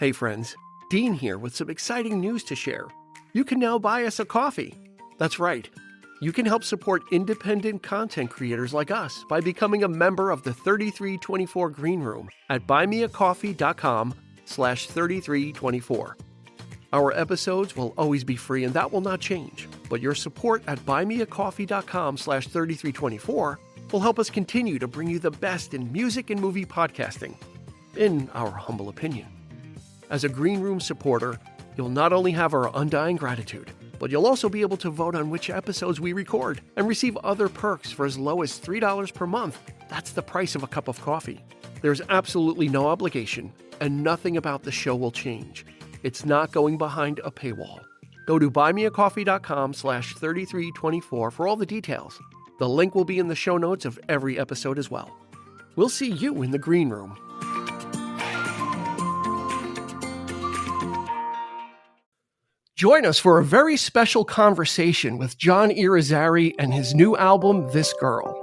Hey friends, Dean here with some exciting news to share. You can now buy us a coffee. That's right. You can help support independent content creators like us by becoming a member of the 3324 Green Room at buymeacoffee.com/3324. Our episodes will always be free and that will not change, but your support at buymeacoffee.com/3324 will help us continue to bring you the best in music and movie podcasting, in our humble opinion. As a Green Room supporter, you'll not only have our undying gratitude, but you'll also be able to vote on which episodes we record and receive other perks for as low as $3 per month. That's the price of a cup of coffee. There's absolutely no obligation, and nothing about the show will change. It's not going behind a paywall. Go to buymeacoffee.com/3324 for all the details. The link will be in the show notes of every episode as well. We'll see you in the Green Room. Join us for a very special conversation with John Irizarry and his new album, This Girl.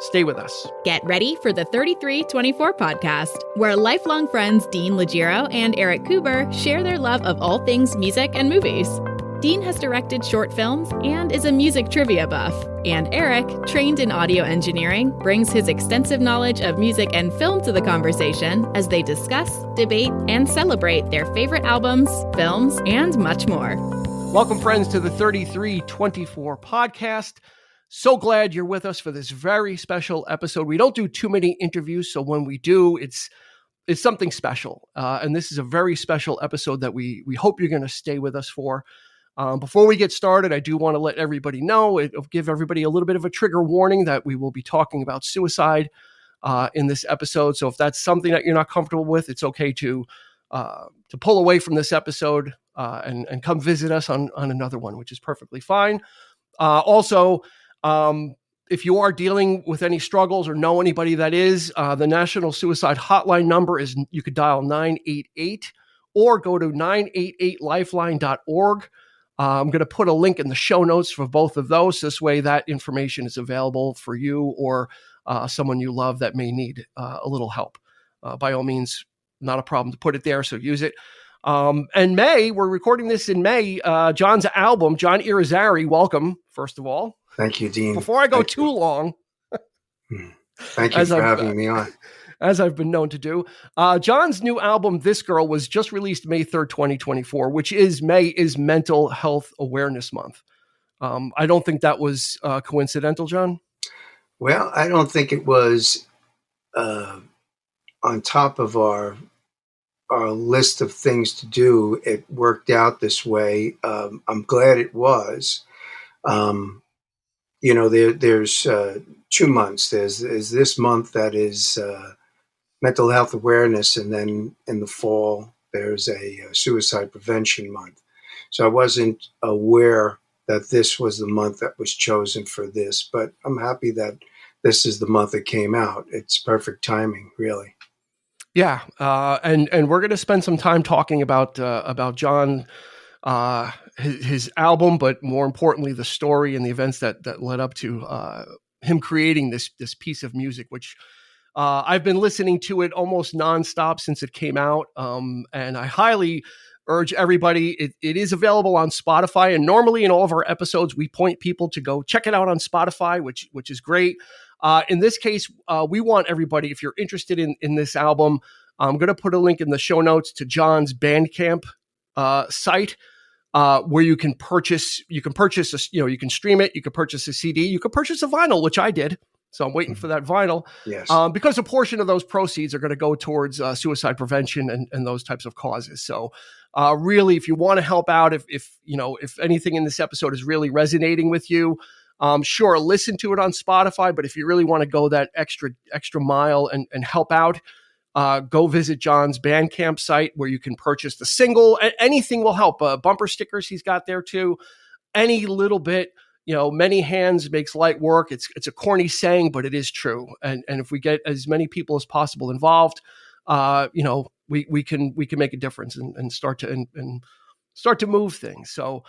Stay with us. Get ready for the 3324 podcast, where lifelong friends Dean Legiro and Eric Kuber share their love of all things music and movies. Dean has directed short films and is a music trivia buff. And Eric, trained in audio engineering, brings his extensive knowledge of music and film to the conversation as they discuss, debate, and celebrate their favorite albums, films, and much more. Welcome, friends, to the 3324 podcast. So glad you're with us for this very special episode. We don't do too many interviews, so when we do, it's something special. And this is a very special episode that we hope you're going to stay with us for. Before we get started, I do want to let everybody know, give everybody a little bit of a trigger warning that we will be talking about suicide in this episode. So if that's something that you're not comfortable with, it's okay to pull away from this episode and come visit us on another one, which is perfectly fine. Also, if you are dealing with any struggles or know anybody that is, the National Suicide Hotline number is, you could dial 988 or go to 988lifeline.org. I'm going to put a link in the show notes for both of those. This way that information is available for you or someone you love that may need a little help. By all means, not a problem to put it there, so use it. And we're recording this in May, John's album, John Irizarry, welcome, first of all. Thank you, Dean. Before I go too long. Thank you for having me on. As I've been known to do. John's new album, This Girl, was just released May 3rd, 2024, which is May is Mental Health Awareness Month. I don't think that was coincidental, John. Well, I don't think it was on top of our list of things to do. It worked out this way. I'm glad it was. There's 2 months. There's this month that is mental health awareness, and then in the fall there's a suicide prevention month. So I wasn't aware that this was the month that was chosen for this, but I'm happy that this is the month it came out. It's perfect timing, really. Yeah, and we're going to spend some time talking about John, his album, but more importantly, the story and the events that led up to him creating this piece of music, which I've been listening to it almost nonstop since it came out, and I highly urge everybody. It is available on Spotify, and normally in all of our episodes, we point people to go check it out on Spotify, which is great. In this case, we want everybody, if you're interested in this album, I'm going to put a link in the show notes to John's Bandcamp site, where you can purchase, you can stream it, you can purchase a CD, you can purchase a vinyl, which I did. So I'm waiting for that vinyl. Yes. Because a portion of those proceeds are going to go towards suicide prevention and those types of causes. So really, if you want to help out, if anything in this episode is really resonating with you, sure, listen to it on Spotify. But if you really want to go that extra mile and help out, go visit John's Bandcamp site where you can purchase the single. Anything will help. Bumper stickers he's got there too. Any little bit, many hands makes light work. It's a corny saying, but it is true. And if we get as many people as possible involved, we can make a difference and start to move things. So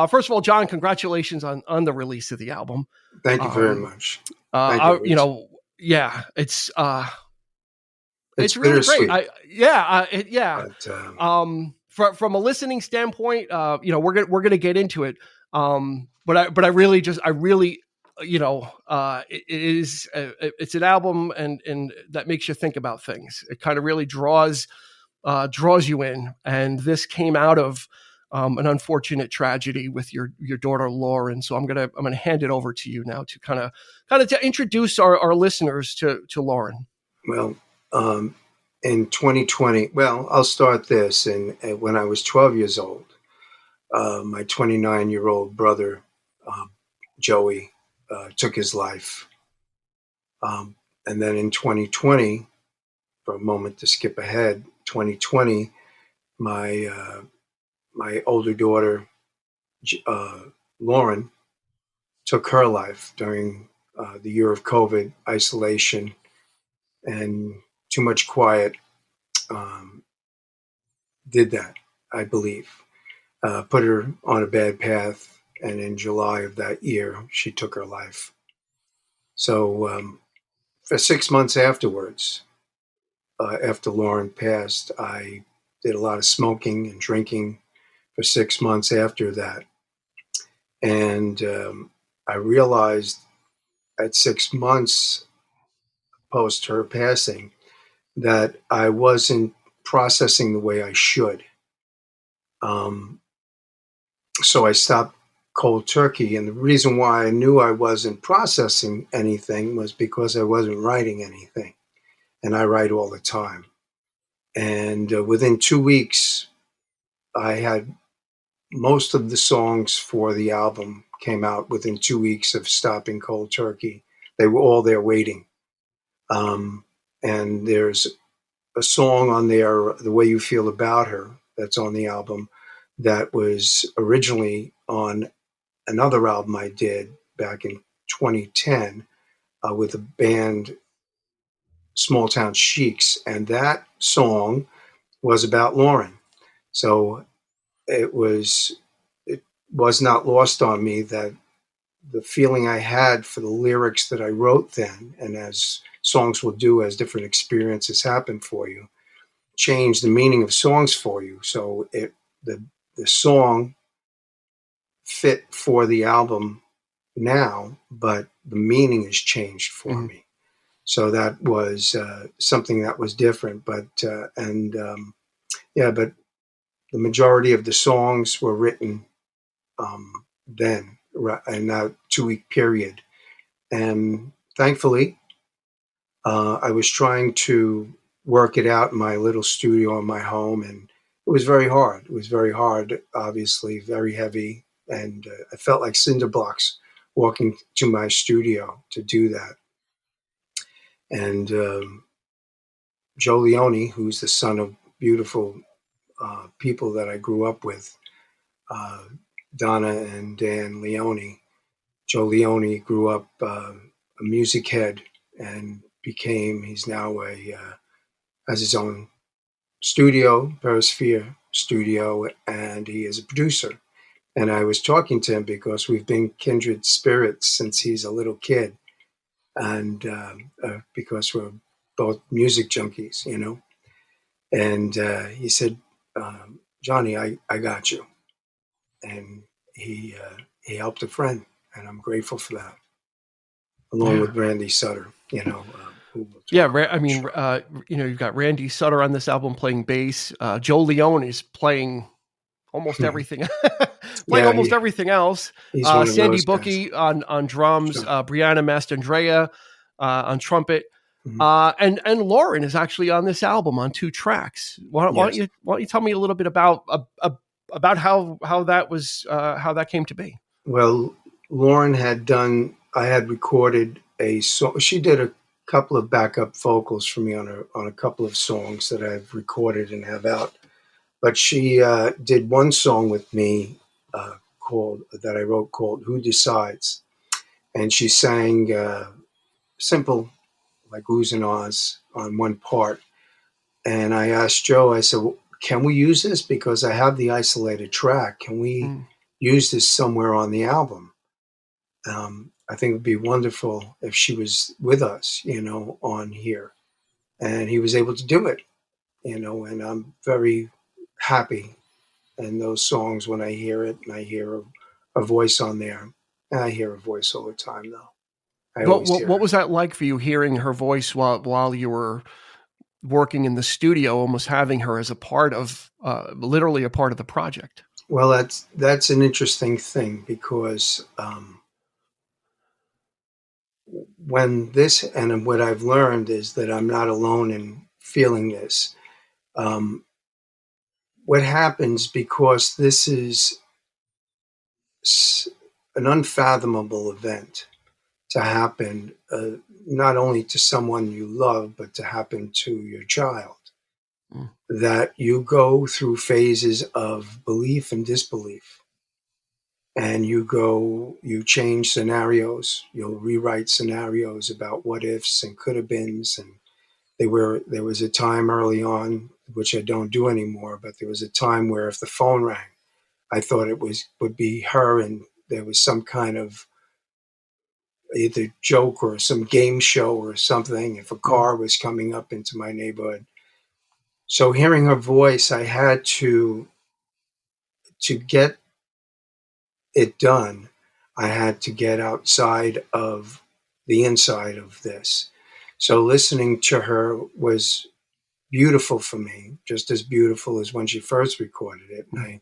first of all, John, congratulations on the release of the album. Thank you very much. It's It's It's really great. bittersweet, but From a listening standpoint, we're gonna get into it. But I really just I really it is it's an album and that makes you think about things. It kind of really draws you in, and this came out of an unfortunate tragedy with your daughter Lauren. So I'm gonna hand it over to you now to kind of to introduce our listeners to Lauren. well, in 2020, well, I'll start this. And when I was 12 years old, my 29-year-old brother, uh, Joey, took his life. And then in 2020, for a moment to skip ahead, 2020, my older daughter, uh, Lauren, took her life during the year of COVID, isolation, and too much quiet um, did that, I believe. Put her on a bad path, and in July of that year, she took her life. So for 6 months afterwards, after Lauren passed, I did a lot of smoking and drinking for 6 months after that. And I realized at 6 months post her passing that I wasn't processing the way I should. Um, so I stopped cold turkey. And the reason why I knew I wasn't processing anything was because I wasn't writing anything. And I write all the time. And within 2 weeks, I had most of the songs for the album came out within 2 weeks of stopping cold turkey. They were all there waiting. And there's a song on there, The Way You Feel About Her, that's on the album, that was originally on another album I did back in 2010 with the band Small Town Sheiks. And that song was about Lauren. So it was not lost on me that the feeling I had for the lyrics that I wrote then, and as songs will do as different experiences happen for you, change the meaning of songs for you. So the song fit for the album now, but the meaning has changed for me. So that was something that was different. But but the majority of the songs were written then in that 2 week period. And thankfully, I was trying to work it out in my little studio in my home, and it was very hard. It was very hard, obviously, very heavy, and I felt like cinder blocks walking to my studio to do that. And Joe Leone, who's the son of beautiful people that I grew up with, uh, Donna and Dan Leone. Joe Leone grew up a music head and he's now has his own studio, Perisphere Studio, and he is a producer. And I was talking to him because we've been kindred spirits since he's a little kid, and because we're both music junkies, you know. And he said, Johnny, I got you. And he helped a friend, and I'm grateful for that, along with Randy Sutter, you know. You've got Randy Sutter on this album playing bass. Joe Leone is playing almost everything, almost everything else. He's one of Sandy those Bookie guys. on drums, Brianna Mastandrea on trumpet, and Lauren is actually on this album on 2 tracks. Why don't you tell me a little bit about how that came to be? Well, Lauren I had recorded a song. She did a couple of backup vocals for me on a couple of songs that I've recorded and have out. But she did one song with me that I wrote called "Who Decides," and she sang simple like "Oohs and Ahs" on one part. And I asked Joe, I said, well, "Can we use this? Because I have the isolated track. Can we use this somewhere on the album?" I think it would be wonderful if she was with us, you know, on here. and he was able to do it, and I'm very happy in those songs when I hear it, and I hear a voice on there. And I hear a voice all the time, though. I always hear What it. was that like for you, hearing her voice while you were working in the studio, almost having her as a part of, literally a part of the project? Well, that's an interesting thing because when this, and what I've learned is that I'm not alone in feeling this. Um, what happens, because this is an unfathomable event to happen, not only to someone you love, but to happen to your child, Mm. that you go through phases of belief and disbelief. And you change scenarios, you'll rewrite scenarios about what ifs and could have beens. And there was a time early on, which I don't do anymore, but there was a time where if the phone rang, I thought would be her, and there was some kind of either joke or some game show or something, if a Mm. car was coming up into my neighborhood. So hearing her voice, I had to get it done. I had to get outside of the inside of this. So listening to her was beautiful for me, just as beautiful as when she first recorded it. Mm.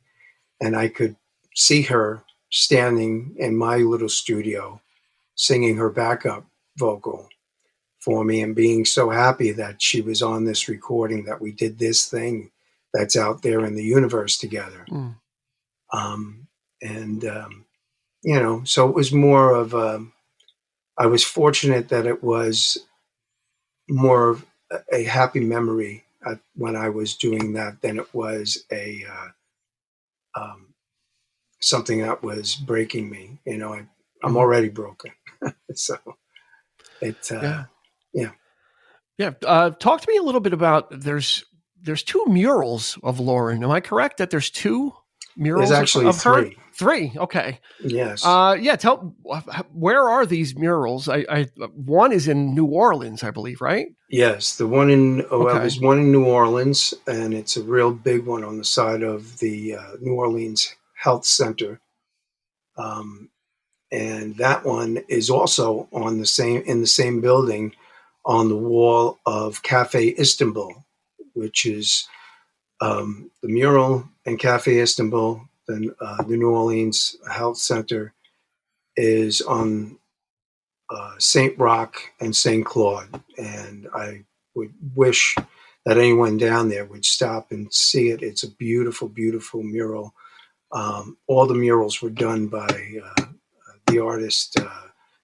And I could see her standing in my little studio singing her backup vocal for me, and being so happy that she was on this recording, that we did this thing that's out there in the universe together. Mm. Um, and, so it was more of I was fortunate that it was more of a happy memory when I was doing that than it was um, something that was breaking me. I'm Mhm. already broken. So it, Yeah. yeah. Yeah. Talk to me a little bit about, there's two murals of Lauren. Am I correct that there's two There's murals actually of her? three. Three. Okay. Yes. Yeah. Where are these murals? One is in New Orleans, I believe, right? Yes, well, Okay. there's one in New Orleans, and it's a real big one on the side of the New Orleans Health Center. Um, and that one is also in the same building, on the wall of Cafe Istanbul, which is the mural in Cafe Istanbul. The New Orleans Health Center is on Saint Roch and Saint Claude, and I would wish that anyone down there would stop and see it. It's a beautiful, beautiful mural. All the murals were done by the artist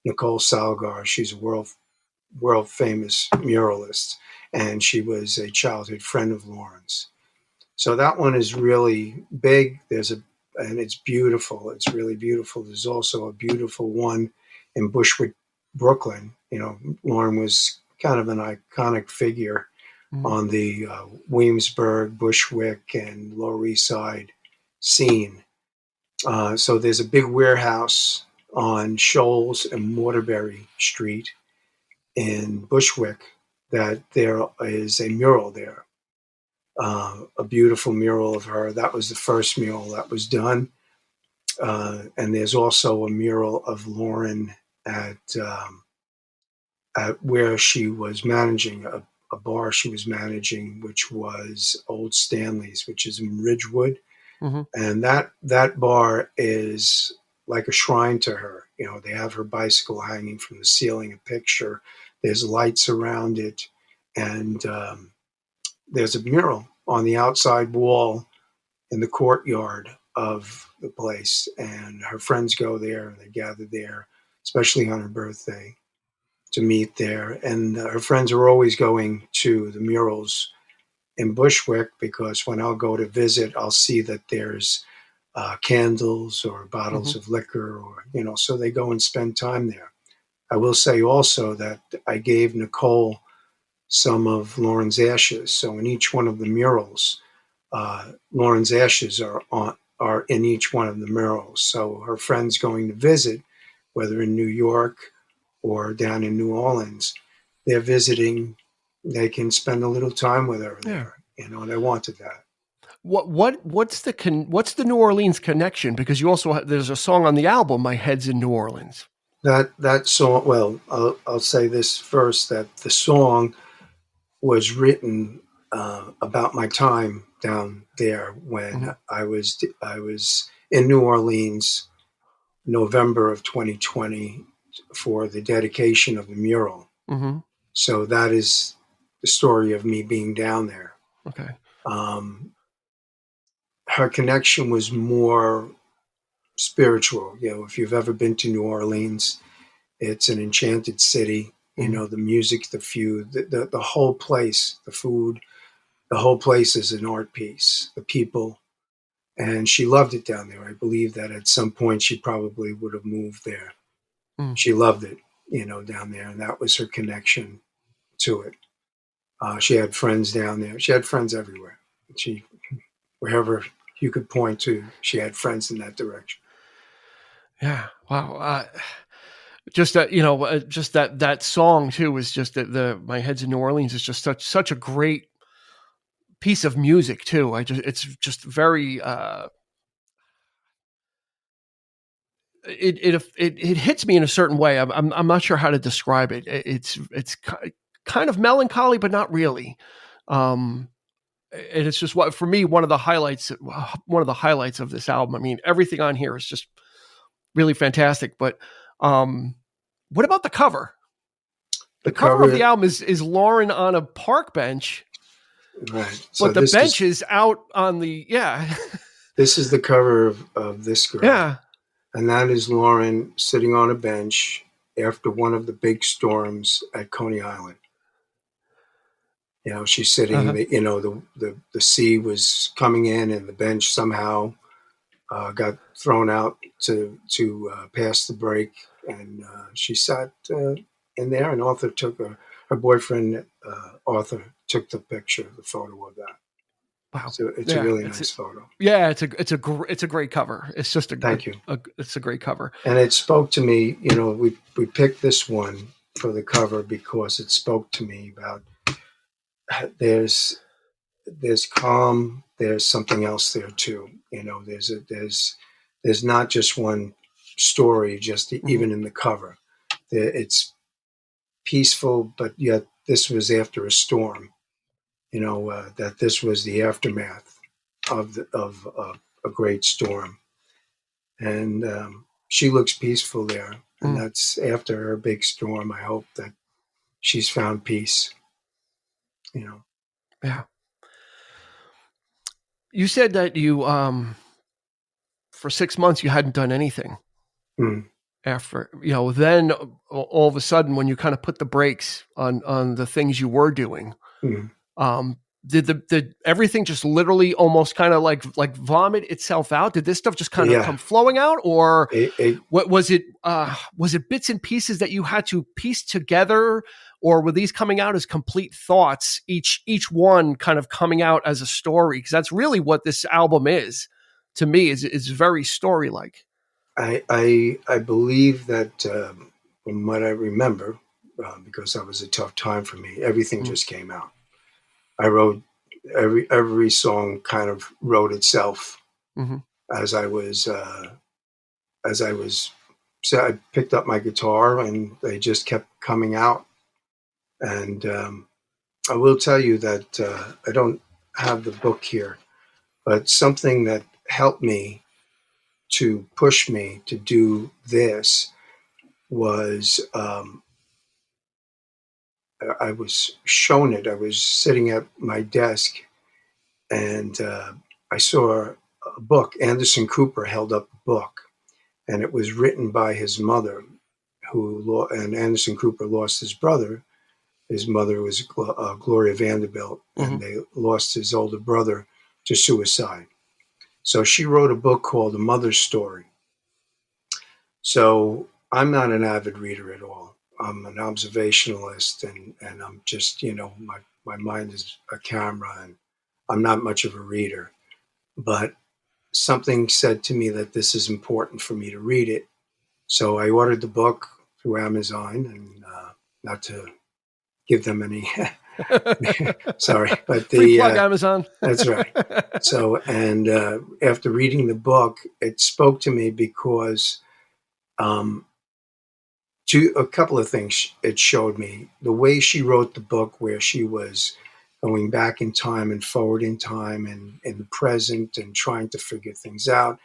Nicole Salgar. She's a world famous muralist, and she was a childhood friend of Lauren's. So that one is really big. And it's beautiful. It's really beautiful. There's also a beautiful one in Bushwick, Brooklyn. Lauren was kind of an iconic figure Mm. on the Williamsburg, Bushwick, and Lower East Side scene. So there's a big warehouse on Shoals and Waterbury Street in Bushwick, that there is a mural there, a beautiful mural of her. That was the first mural that was done. And there's also a mural of Lauren at, at where she was managing a bar she was managing, which was Old Stanley's, which is in Ridgewood. Hmm. And that bar is like a shrine to her. They have her bicycle hanging from the ceiling, a picture. There's lights around it, and there's a mural on the outside wall in the courtyard of the place. And her friends go there, and they gather there, especially on her birthday, to meet there. And her friends are always going to the murals in Bushwick, because when I'll go to visit, I'll see that there's candles or Hmm. bottles of liquor, or so they go and spend time there. I will say also that I gave Nicole some of Lauren's ashes. So in each one of the murals, Lauren's ashes are in each one of the murals. So her friends going to visit, whether in New York or down in New Orleans, they're visiting they can spend a little time with her Yeah. there, and I wanted that. What's the New Orleans connection? Because you also there's a song on the album, "My Head's in New Orleans." That song. Well, I'll say this first: that the song was written about my time down there when Mm-hmm. I was in New Orleans, November of 2020, for the dedication of the mural. Mm-hmm. So that is the story of me being down there. Okay. Um, Her connection was more spiritual. If you've ever been to New Orleans, it's an enchanted city. Mm-hmm. The music, the food, the whole place, the food, the whole place is an art piece. The people, and she loved it down there. I believe that at some point she probably would have moved there. Mm. She loved it, down there, and that was her connection to it. She had friends down there. She had friends everywhere. She Wherever you could point to, she had friends in that direction. Yeah. Wow. Just that just that song too was just the "My Head's in New Orleans" is just such a great piece of music too. It's just very it hits me in a certain way. I'm not sure how to describe it. It's kind of melancholy, but not really. Um, and it's just what for me one of the highlights of this album. I mean, everything on here is just really fantastic. But what about the cover? The The cover of the cover, album is Lauren on a park bench, right? So but the this bench is is out on the this is the cover of this girl, yeah. and that is Lauren sitting on a bench after one of the big storms at Coney Island. She's sitting. Uh-huh. The sea was coming in, and the bench somehow got thrown out to pass the break, and she sat in there. And her boyfriend Arthur took the photo of that. Wow. So it's a Yeah, really nice photo. yeah, it's a great cover. It's just Thank you. it's a great cover. And it spoke to me. We picked this one for the cover because it spoke to me about there's calm, there's something else there too. There's not just one story, just Mm-hmm. even in the cover. It's peaceful, but yet this was after a storm. That this was the aftermath of a great storm, and she looks peaceful there, and Mm. that's after her big storm. I hope that she's found peace. Yeah. You said that you for 6 months you hadn't done anything Mm, after then all of a sudden when you kind of put the brakes on the things you were doing, mm. um did everything just literally almost kind of like vomit itself out? Did this stuff just kind of Yeah, come flowing out, or it what was it? Was it bits and pieces that you had to piece together, or were these coming out as complete thoughts? Each one kind of coming out as a story, because that's really what this album is to me. Is very story like. I believe that from what I remember, because that was a tough time for me, everything Mm-hmm. just came out. I wrote every song kind of wrote itself Mm-hmm. as I was as I was. So I picked up my guitar and they just kept coming out. And I will tell you that I don't have the book here, but something that helped me to push me to do this was I was shown it. I was sitting at my desk and I saw a book. Anderson Cooper held up a book, and it was written by his mother, and Anderson Cooper lost his brother. His mother was Gloria Vanderbilt, Mm-hmm. and they lost his older brother to suicide. So she wrote a book called A Mother's Story. So I'm not an avid reader at all. I'm an observationalist, and I'm just, my mind is a camera, and I'm not much of a reader. But something said to me that this is important for me to read it. So I ordered the book through Amazon, and not to give them any Sorry, but Free plug, Amazon. that's right. So, and after reading the book, it spoke to me because um, a couple of things it showed me. The way she wrote the book, where she was going back in time and forward in time and in the present and trying to figure things out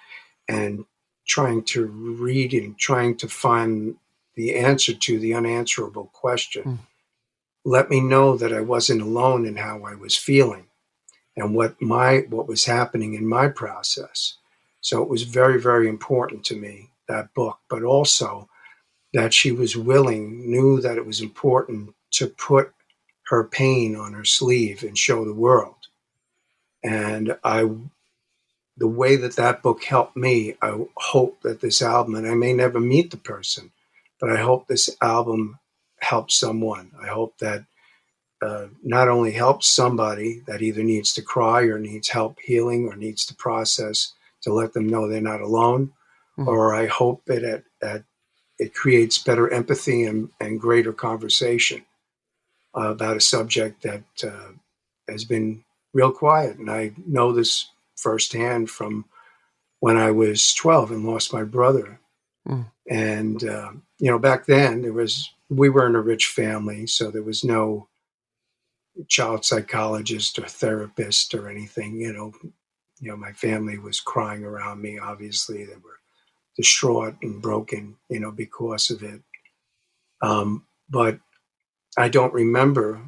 and trying to read and trying to find the answer to the unanswerable question, let me know that I wasn't alone in how I was feeling and what was happening in my process. So it was very, very important to me, that book, but also that she was knew that it was important to put her pain on her sleeve and show the world. And the way that book helped me, I hope that this album, and I may never meet the person, but I hope this album helps someone. I hope that not only helps somebody that either needs to cry or needs help healing or needs to process, to let them know they're not alone, or I hope it creates better empathy and greater conversation about a subject that has been real quiet. And I know this firsthand from when I was 12 and lost my brother. And, back then we were in a rich family, so there was no child psychologist or therapist or anything. My family was crying around me. Obviously, they were distraught and broken, because of it. But I don't remember.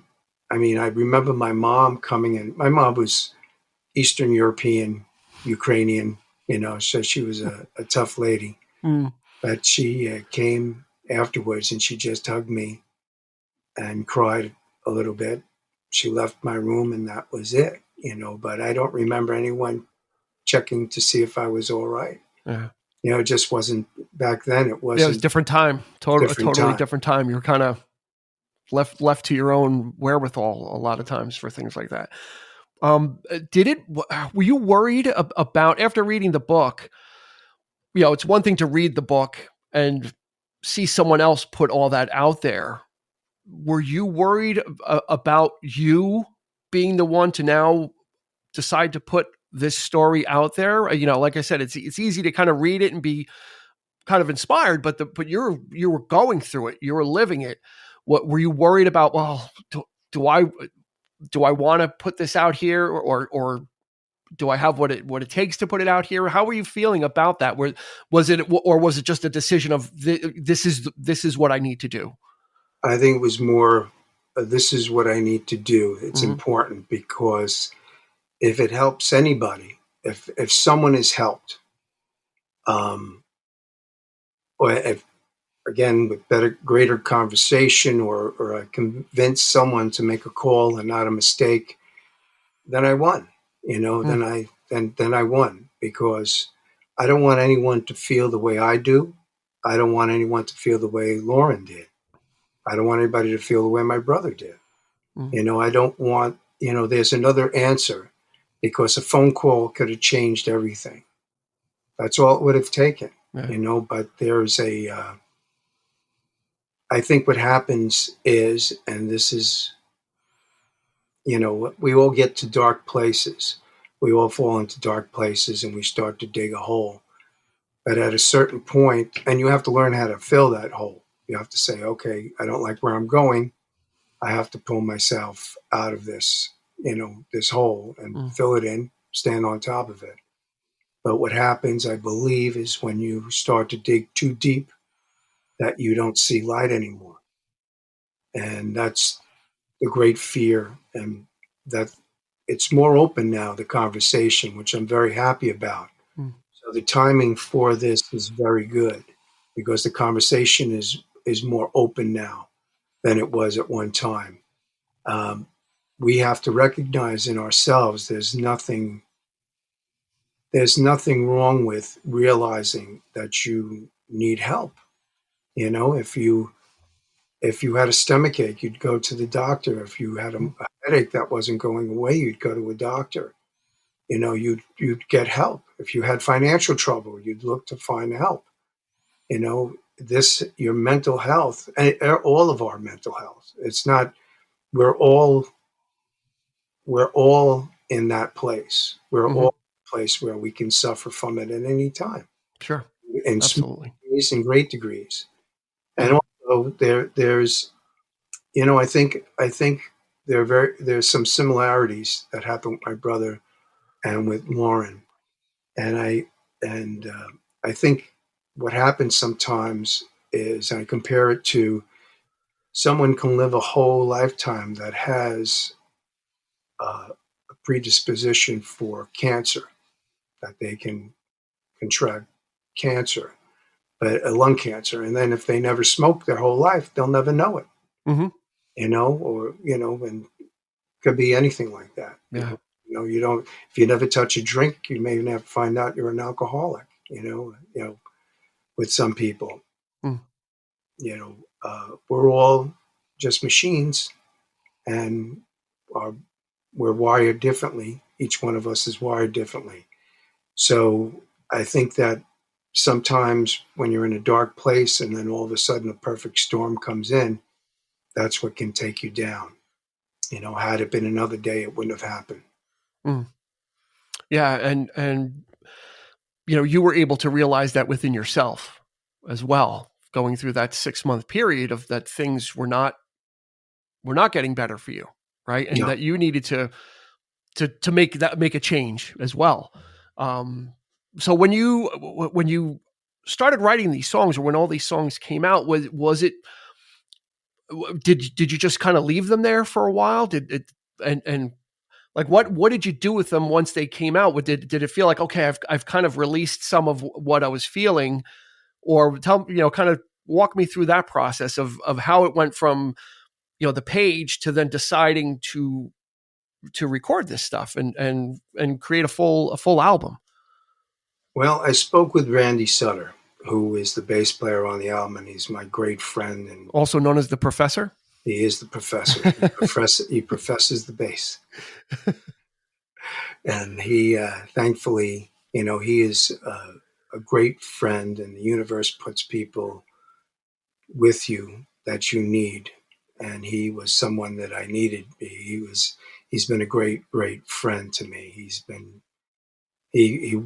I mean, I remember my mom coming in. My mom was Eastern European, Ukrainian, so she was a tough lady. But she came afterwards and she just hugged me and cried a little bit. She left my room and that was it, but I don't remember anyone checking to see if I was all right. Yeah. It just wasn't back then. It wasn't. Yeah, it was a different time. Totally different time. You were kind of left to your own wherewithal a lot of times for things like that. Were you worried about, after reading the book, it's one thing to read the book and see someone else put all that out there. Were you worried about you being the one to now decide to put this story out there? Like I said, it's easy to kind of read it and be kind of inspired, but you were going through it, you were living it. What were you worried about? Well, do I want to put this out here, or do I have what it takes to put it out here? How were you feeling about that? Was it just a decision of this is what I need to do? I think it was more, this is what I need to do. It's important because if it helps anybody, if someone is helped, or if, again, with greater conversation, or I convince someone to make a call and not a mistake, then I won. Then I won, because I don't want anyone to feel the way I do. I don't want anyone to feel the way Lauren did. I don't want anybody to feel the way my brother did. I don't want, there's another answer, because a phone call could have changed everything. That's all it would have taken, but there's I think what happens is, and this is, we all get to dark places. We all fall into dark places and we start to dig a hole. But at a certain point, and you have to learn how to fill that hole. You have to say, okay, I don't like where I'm going. I have to pull myself out of this, this hole and fill it in, stand on top of it. But what happens, I believe, is when you start to dig too deep, that you don't see light anymore. And that's the great fear, and that it's more open now, the conversation, which I'm very happy about. So the timing for this is very good, because the conversation is more open now than it was at one time. We have to recognize in ourselves there's nothing wrong with realizing that you need help. If you had a stomach ache, you'd go to the doctor. If you had a headache that wasn't going away, you'd go to a doctor. You'd get help. If you had financial trouble, you'd look to find help. Your mental health, and all of our mental health. It's not, we're all we're all in that place. We're Hmm. all in a place where we can suffer from it at any time, Sure. in small Absolutely. degrees and great degrees. And Yeah. also there's, I think there's some similarities that happen with my brother and with Lauren. And I think what happens sometimes is I compare it to someone can live a whole lifetime that has a predisposition for cancer, that they can contract cancer, but a lung cancer. And then if they never smoke their whole life, they'll never know it, Hmm. and it could be anything like that. Yeah. You don't, if you never touch a drink, you may never find out you're an alcoholic, with some people, Mm. we're all just machines, and our, we're wired differently. Each one of us is wired differently. So I think that sometimes when you're in a dark place and then all of a sudden a perfect storm comes in, that's what can take you down. Had it been another day, it wouldn't have happened. Mm. Yeah. And you were able to realize that within yourself as well, going through that 6 month period of that things were not getting better for you, right? And No. that you needed to make a change as well. Um, so when you started writing these songs, or when all these songs came out, was it did you just kind of leave them there for a while? Did it and like what did you do with them once they came out? Did it feel like, okay, I've kind of released some of what I was feeling, or kind of walk me through that process of how it went from the page to then deciding to record this stuff and create a full album. Well, I spoke with Randy Sutter, who is the bass player on the album, and he's my great friend, and Also known as the Professor. he is the professor. He professes the bass, and he, thankfully, he is a great friend, and the universe puts people with you that you need. And he was someone that I needed. He's been a great, great friend to me. He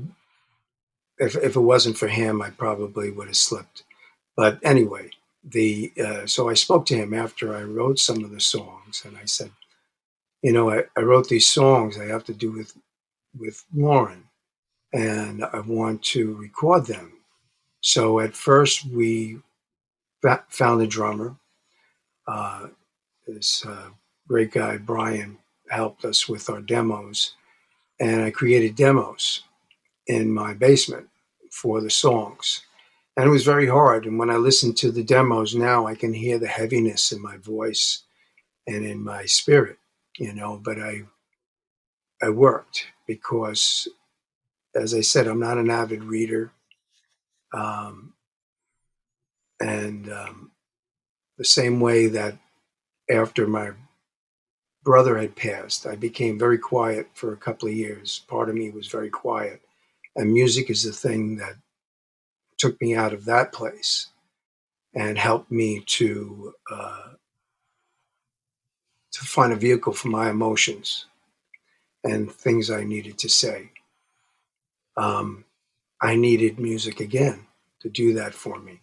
if it wasn't for him, I probably would have slipped. But anyway, so I spoke to him after I wrote some of the songs, and I said, I wrote these songs I have to do with Lauren, and I want to record them. So at first we found a drummer. Uh, this great guy Brian helped us with our demos, and I created demos in my basement for the songs. And it was very hard. And when I listen to the demos now, I can hear the heaviness in my voice and in my spirit, but I worked because, as I said, I'm not an avid reader. Um, and the same way that after my brother had passed, I became very quiet for a couple of years. Part of me was very quiet. And music is the thing that took me out of that place and helped me to find a vehicle for my emotions and things I needed to say. Um, I needed music again to do that for me.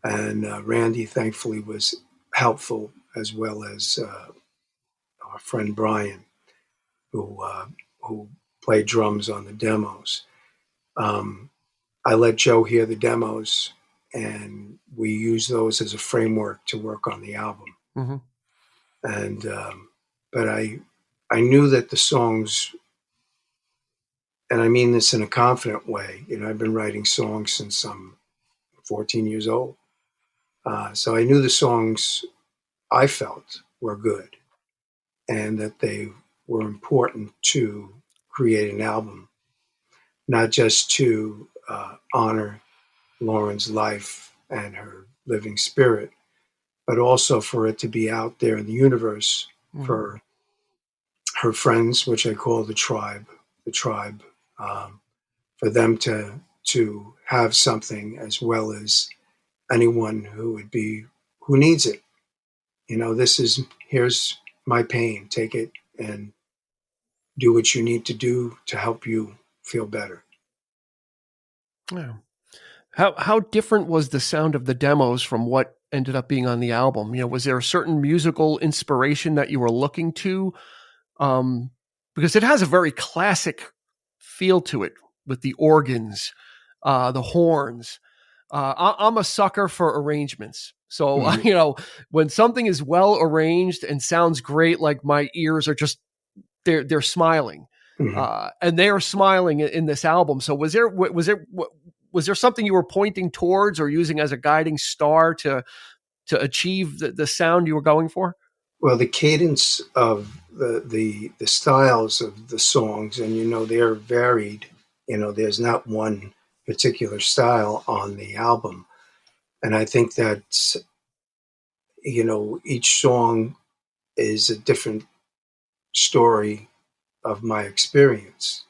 And Randy, thankfully, was helpful, as well as our friend Brian, who who played drums on the demos. Um, I let Joe hear the demos, and we used those as a framework to work on the album. Mm-hmm. And but I knew that the songs, and I mean this in a confident way. I've been writing songs since I'm 14 years old, so I knew the songs I felt were good, and that they were important to create an album, not just to honor Lauren's life and her living spirit, but also for it to be out there in the universe Mm-hmm. for her friends, which I call the tribe, um, for them to have something, as well as anyone who needs it. Here's my pain, take it and do what you need to do to help you feel better. Yeah. How different was the sound of the demos from what ended up being on the album? Was there a certain musical inspiration that you were looking to? Because it has a very classic feel to it with the organs, the horns. I'm a sucker for arrangements. So, Mm-hmm. when something is well arranged and sounds great, like my ears are just, they're smiling. Mm-hmm. And they are smiling in this album. So was there something you were pointing towards or using as a guiding star to achieve the sound you were going for? Well, the cadence of the styles of the songs, and they're varied. There's not one particular style on the album, and I think that each song is a different story of my experience.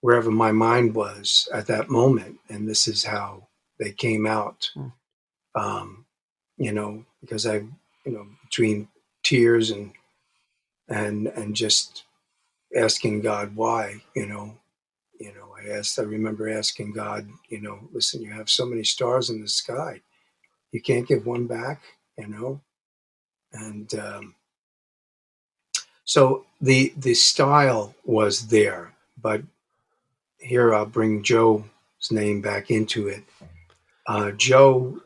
Wherever my mind was at that moment, and this is how they came out. Mm. Because between tears and just asking God why, I remember asking God, listen, you have so many stars in the sky, you can't give one back, and so the style was there, but here I'll bring Joe's name back into it. Joe,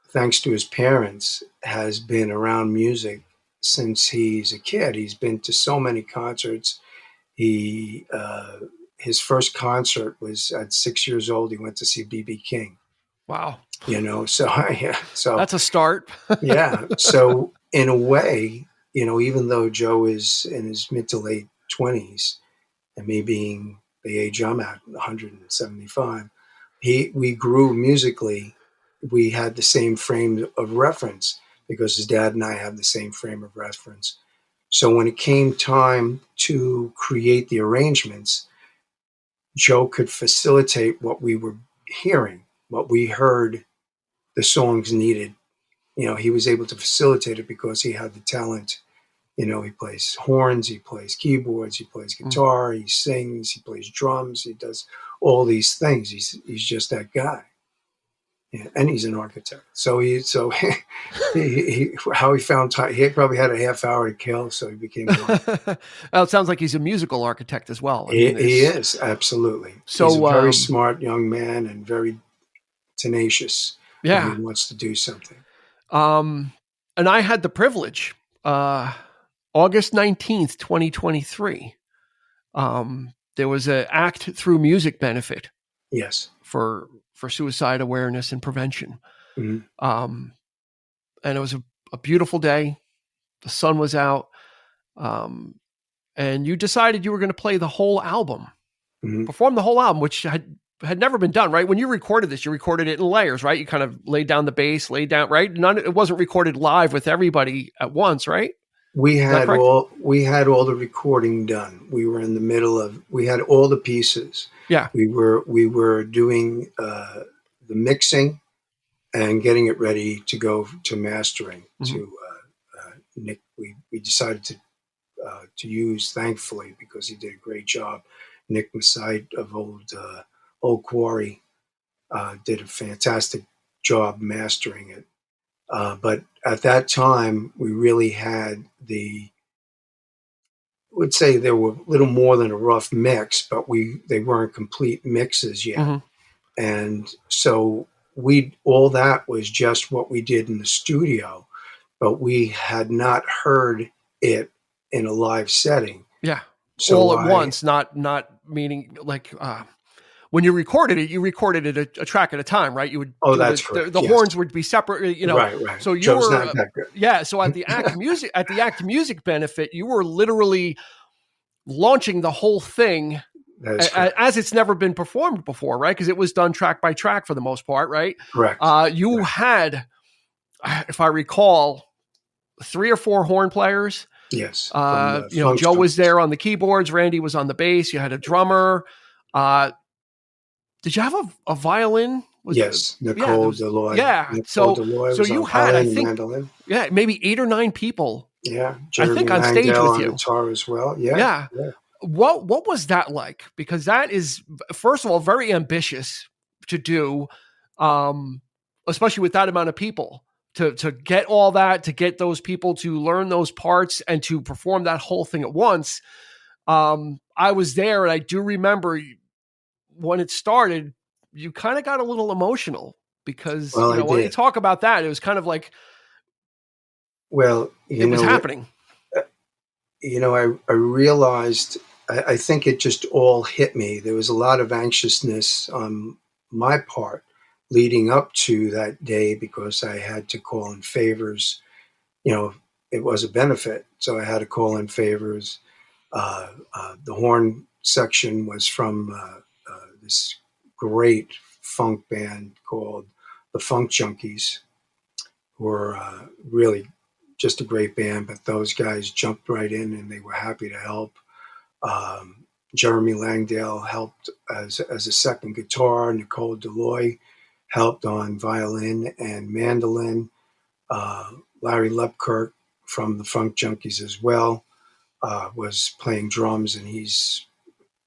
thanks to his parents, has been around music since he's a kid. He's been to so many concerts. His first concert was at 6 years old. He went to see B.B. King. Wow. So yeah, so that's a start. Yeah. So in a way, even though Joe is in his mid to late 20s, and me being the age I'm at, 175, we grew musically. We had the same frame of reference because his dad and I have the same frame of reference. So when it came time to create the arrangements, Joe could facilitate what we were hearing, what we heard the songs needed. He was able to facilitate it because he had the talent. He plays horns, he plays keyboards, he plays guitar, he sings, he plays drums, he does all these things. He's just that guy. Yeah, and he's an architect. So how he found time, he probably had a half hour to kill, so he became an architect. Well, it sounds like he's a musical architect as well. He is, absolutely. So, he's a very smart young man and very tenacious when he wants to do something. And I had the privilege, August 19th, 2023, there was an Act Through Music benefit. Yes. For suicide awareness and prevention. Mm-hmm. And it was a beautiful day. The sun was out. And you decided you were going to play the whole album, perform the whole album, which had never been done, right? When you recorded this, you recorded it in layers, right? You kind of laid down the bass, right? It wasn't recorded live with everybody at once, right? We had all the recording done. We were in the middle we had all the pieces. Yeah. We were doing the mixing and getting it ready to go to mastering. To Nick, we decided to use, thankfully, because he did a great job. Nick Maside of Old Quarry did a fantastic job mastering it. But at that time, we really had I would say they were a little more than a rough mix, but they weren't complete mixes yet. Mm-hmm. And so all that was just what we did in the studio, but we had not heard it in a live setting. Yeah. So all at once, not meaning like, when you recorded it a track at a time, right? You would. Oh, that's correct. The horns would be separate, Right. So you were not that good. Yeah. So at the Act Music benefit, you were literally launching the whole thing as it's never been performed before, right? Because it was done track by track for the most part, right? Correct. You had, if I recall, 3 or 4 horn players. Yes. Joe was there on the keyboards. Randy was on the bass. You had a drummer. Did you have a violin? Yes, Nicole Deloy. Yeah, Nicole Deloy was you on had, I think, mandolin. Yeah, maybe 8 or 9 people Yeah, I think Jeremy on stage Langdale with on you. guitar as well. Yeah, Yeah. yeah. What was that like? Because that is, first of all, very ambitious to do, um, especially with that amount of people. To get all that, to get those people to learn those parts and to perform that whole thing at once. I was there, and I do remember when it started, you kind of got a little emotional because, Well, I when you did. talk about that, it was kind of like Well, it was happening. I realized, I think it just all hit me. There was a lot of anxiousness on my part leading up to that day because I had to call in favors. It was a benefit, so I had to call in favors. The horn section was from this great funk band called the Funk Junkies, who were really just a great band, but those guys jumped right in and they were happy to help. Um, Jeremy Langdale helped as a second guitar. Nicole Deloy helped on violin and mandolin. Larry Lepkirk from the Funk Junkies as well was playing drums, and he's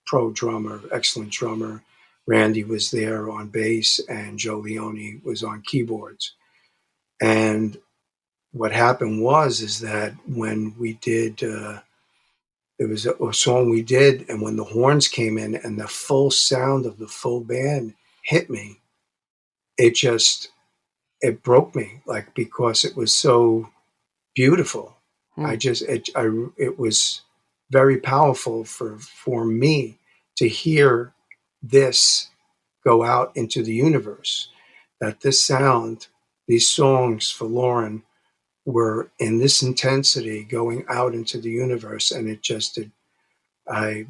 pro drummer, excellent drummer. Randy was there on bass, and Joe Leone was on keyboards. And what happened is that when we did, there was a song we did, and when the horns came in and the full sound of the full band hit me, it just it broke me, like, because it was so beautiful. Hmm. It was very powerful for me to hear this go out into the universe. That this sound, these songs for Lauren were in this intensity going out into the universe, and I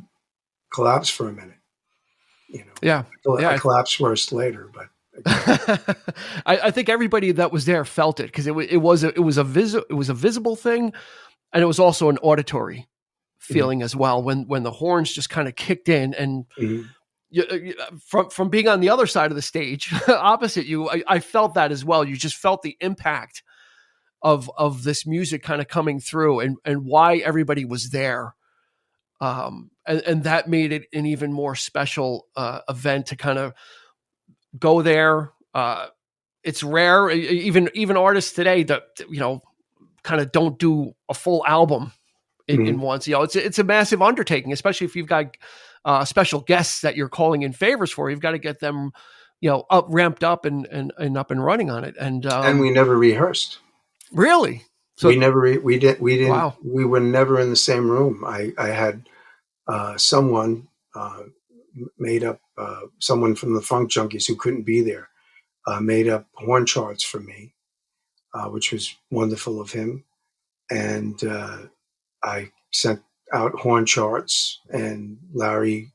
collapsed for a minute. Yeah. I Yeah. collapsed first later, but again. I think everybody that was there felt it because it was a visible thing, and it was also an auditory Mhm, feeling as well when the horns just kind of kicked in, and mhm, from being on the other side of the stage opposite you, I felt that as well. You just felt the impact of this music kind of coming through, and why everybody was there. And that made it an even more special event to kind of go there. It's rare, even artists today that kind of don't do a full album in mhm. once. It's a massive undertaking, especially if you've got special guests that you're calling in favors for. You've got to get them, up ramped up and up and running on it. And And we never rehearsed. really, We so never, we didn't, wow, we were never in the same room. I had someone made up, someone from the Funk Junkies who couldn't be there, made up horn charts for me, which was wonderful of him. And I sent out horn charts, and Larry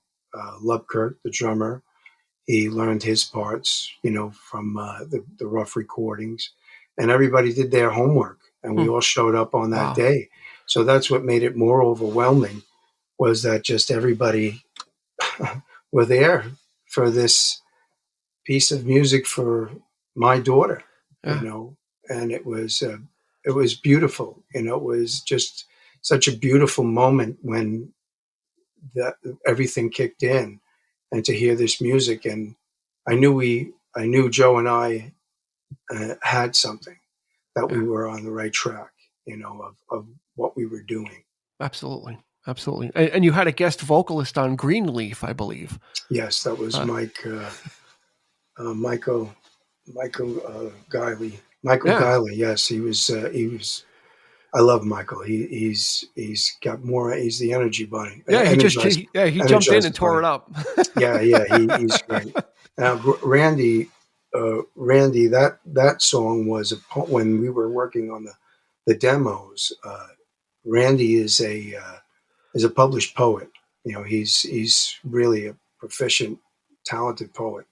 Lubkirk, the drummer, he learned his parts, from the rough recordings, and everybody did their homework, and we hmm, all showed up on that wow, day. So that's what made it more overwhelming, was that just everybody were there for this piece of music for my daughter, you yeah, know, and it was beautiful. It was just such a beautiful moment when that everything kicked in, and to hear this music. And I knew Joe and I had something, that we yeah, were on the right track, of what we were doing. absolutely, absolutely. And you had a guest vocalist on Greenleaf, I believe. Yes, that was Uh, Michael Guiley. Michael yeah, Guiley. Yes, he was. I love Michael. He's got more. He's the energy bunny, yeah. He jumped in energizer and tore it bunny. up. Yeah, yeah. He's great. Now, Randy, that song was when we were working on the demos. Randy is a published poet. He's really a proficient, talented poet,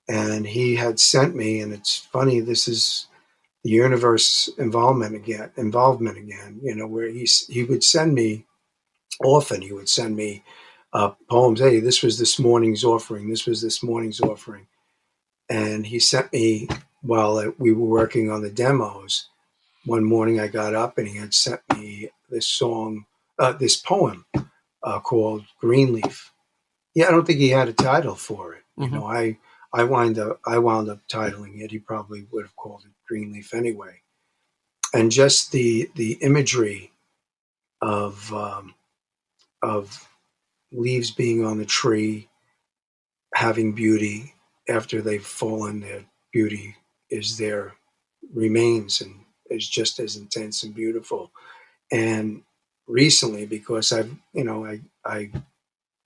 and he had sent me. And it's funny. This is the universe involvement again. Where he would send me often. He would send me poems. Hey, this was this morning's offering. This was this morning's offering. And he sent me while we were working on the demos. One morning I got up and he had sent me this song, this poem called Greenleaf. Yeah, I don't think he had a title for it. You know, I wound up titling it. He probably would have called it Greenleaf anyway. And just the imagery of of leaves being on the tree, having beauty after they've fallen, their beauty is there, remains, and is just as intense and beautiful. And recently, because I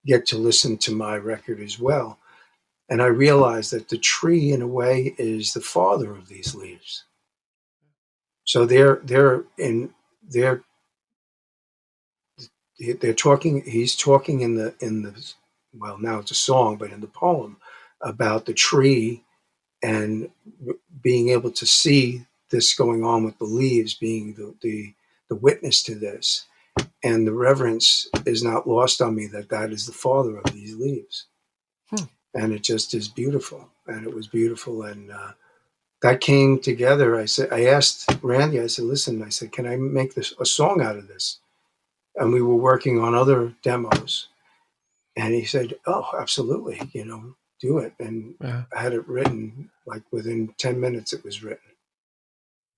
get to listen to my record as well, and I realize that the tree, in a way, is the father of these leaves. So they're they're talking. He's talking in the well, now it's a song, but in the poem about the tree and being able to see this going on with the leaves, being the witness to this, and the reverence is not lost on me that that is the father of these leaves. And it just is beautiful, and it was beautiful, and that came together. I asked Randy, I said, listen, I said, can I make this a song out of this? And we were working on other demos, and he said, oh, absolutely, do it. And I had it written, like within 10 minutes it was written.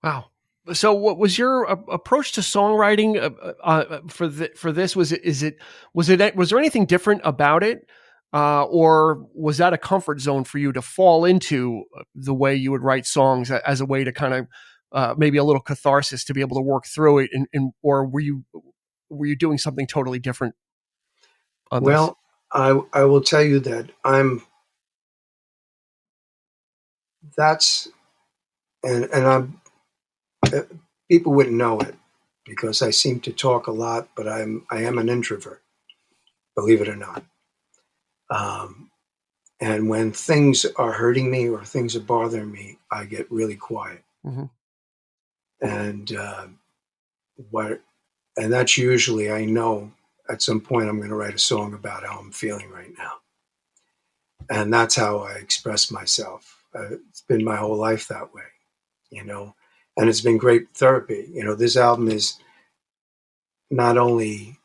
Wow. So what was your approach to songwriting for this? Was there anything different about it? Or was that a comfort zone for you to fall into the way you would write songs as a way to kind of maybe a little catharsis to be able to work through it? Or were you doing something totally different on this? I will tell you that I'm people wouldn't know it because I seem to talk a lot, but I am an introvert, believe it or not. And when things are hurting me or things are bothering me, I get really quiet. And and that's usually, I know at some point I'm going to write a song about how I'm feeling right now. And that's how I express myself. It's been my whole life that way, and it's been great therapy. This album is not only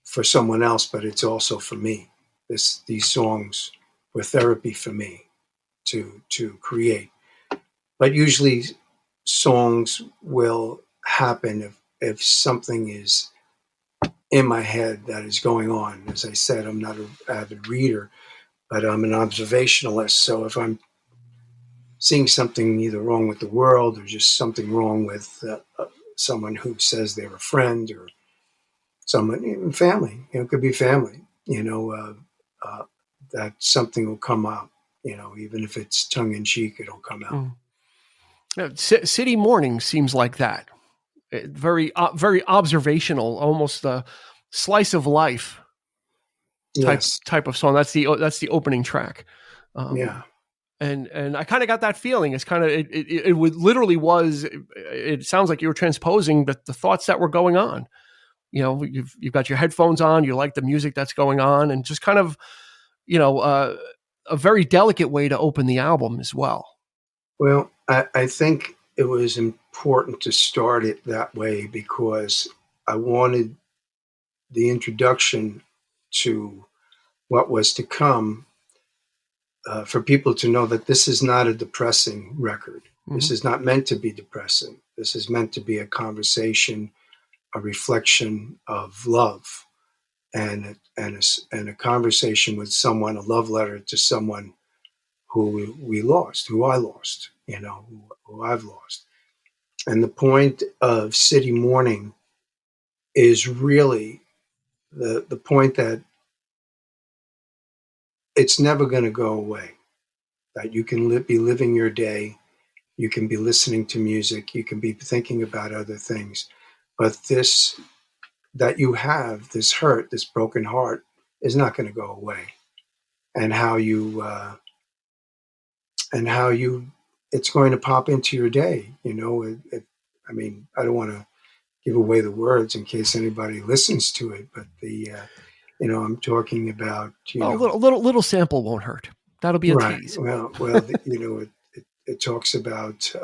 for someone else, but it's also for me. These songs were therapy for me to create. But usually songs will happen if something is in my head that is going on. As I said, I'm not an avid reader, but I'm an observationalist. So if I'm seeing something either wrong with the world or just something wrong with someone who says they're a friend or someone, even family, it could be family, that something will come out, even if it's tongue in cheek, it'll come out. City Morning seems like that. Very, very observational, almost a slice of life type of song. That's the opening track. Yeah. And I kind of got that feeling. It's kind of it would literally was. It sounds like you were transposing the thoughts that were going on. You've got your headphones on. You like the music that's going on, and just kind of, a very delicate way to open the album as well. Well, I think it was important to start it that way because I wanted the introduction to what was to come for people to know that this is not a depressing record. This is not meant to be depressing. This is meant to be a conversation, a reflection of love, and a conversation with someone, a love letter to someone who we lost, who I lost, who I've lost. And the point of City Morning is really the point that it's never going to go away. That you can be living your day, you can be listening to music, you can be thinking about other things, but this that you have, this hurt, this broken heart, is not going to go away. And how you it's going to pop into your day. I mean, I don't want to give away the words in case anybody listens to it, but I'm talking about, a little sample won't hurt. That'll be a right. tease. Well, it talks about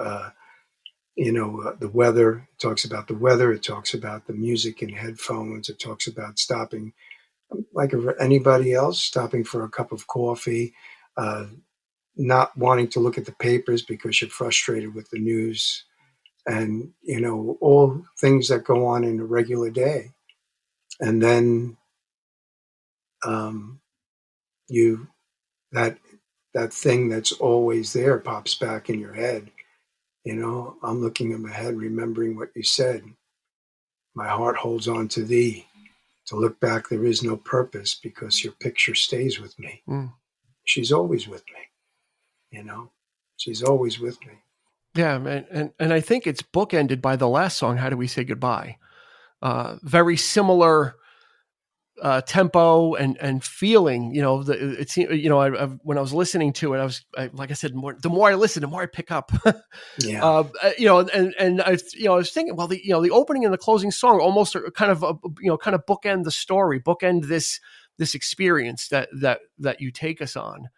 the weather. It talks about the weather. It talks about the music in headphones. It talks about stopping, like anybody else, stopping for a cup of coffee, uh, not wanting to look at the papers because you're frustrated with the news, and all things that go on in a regular day. And then um, you that that thing that's always there pops back in your head. I'm looking in my head, remembering what you said. My heart holds on to thee. To look back, there is no purpose because your picture stays with me. Mm. She's always with me. She's always with me. Yeah, and I think it's bookended by the last song, How Do We Say Goodbye? Very similar tempo and feeling. When I was listening to it, like I said, the more I listen, the more I pick up. Yeah. And I was thinking, well, the opening and the closing song almost are kind of bookend the story, bookend this experience that you take us on.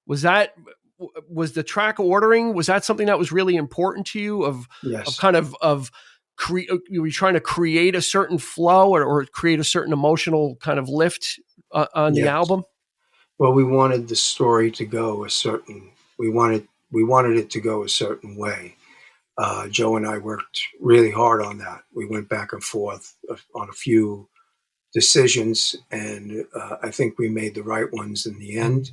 Was the track ordering, was that something that was really important to you? Yes. You were trying to create a certain flow or create a certain emotional kind of lift on the Yes. album? Well, we wanted the story to go we wanted it to go a certain way. Joe and I worked really hard on that. We went back and forth on a few decisions, and I think we made the right ones in the end.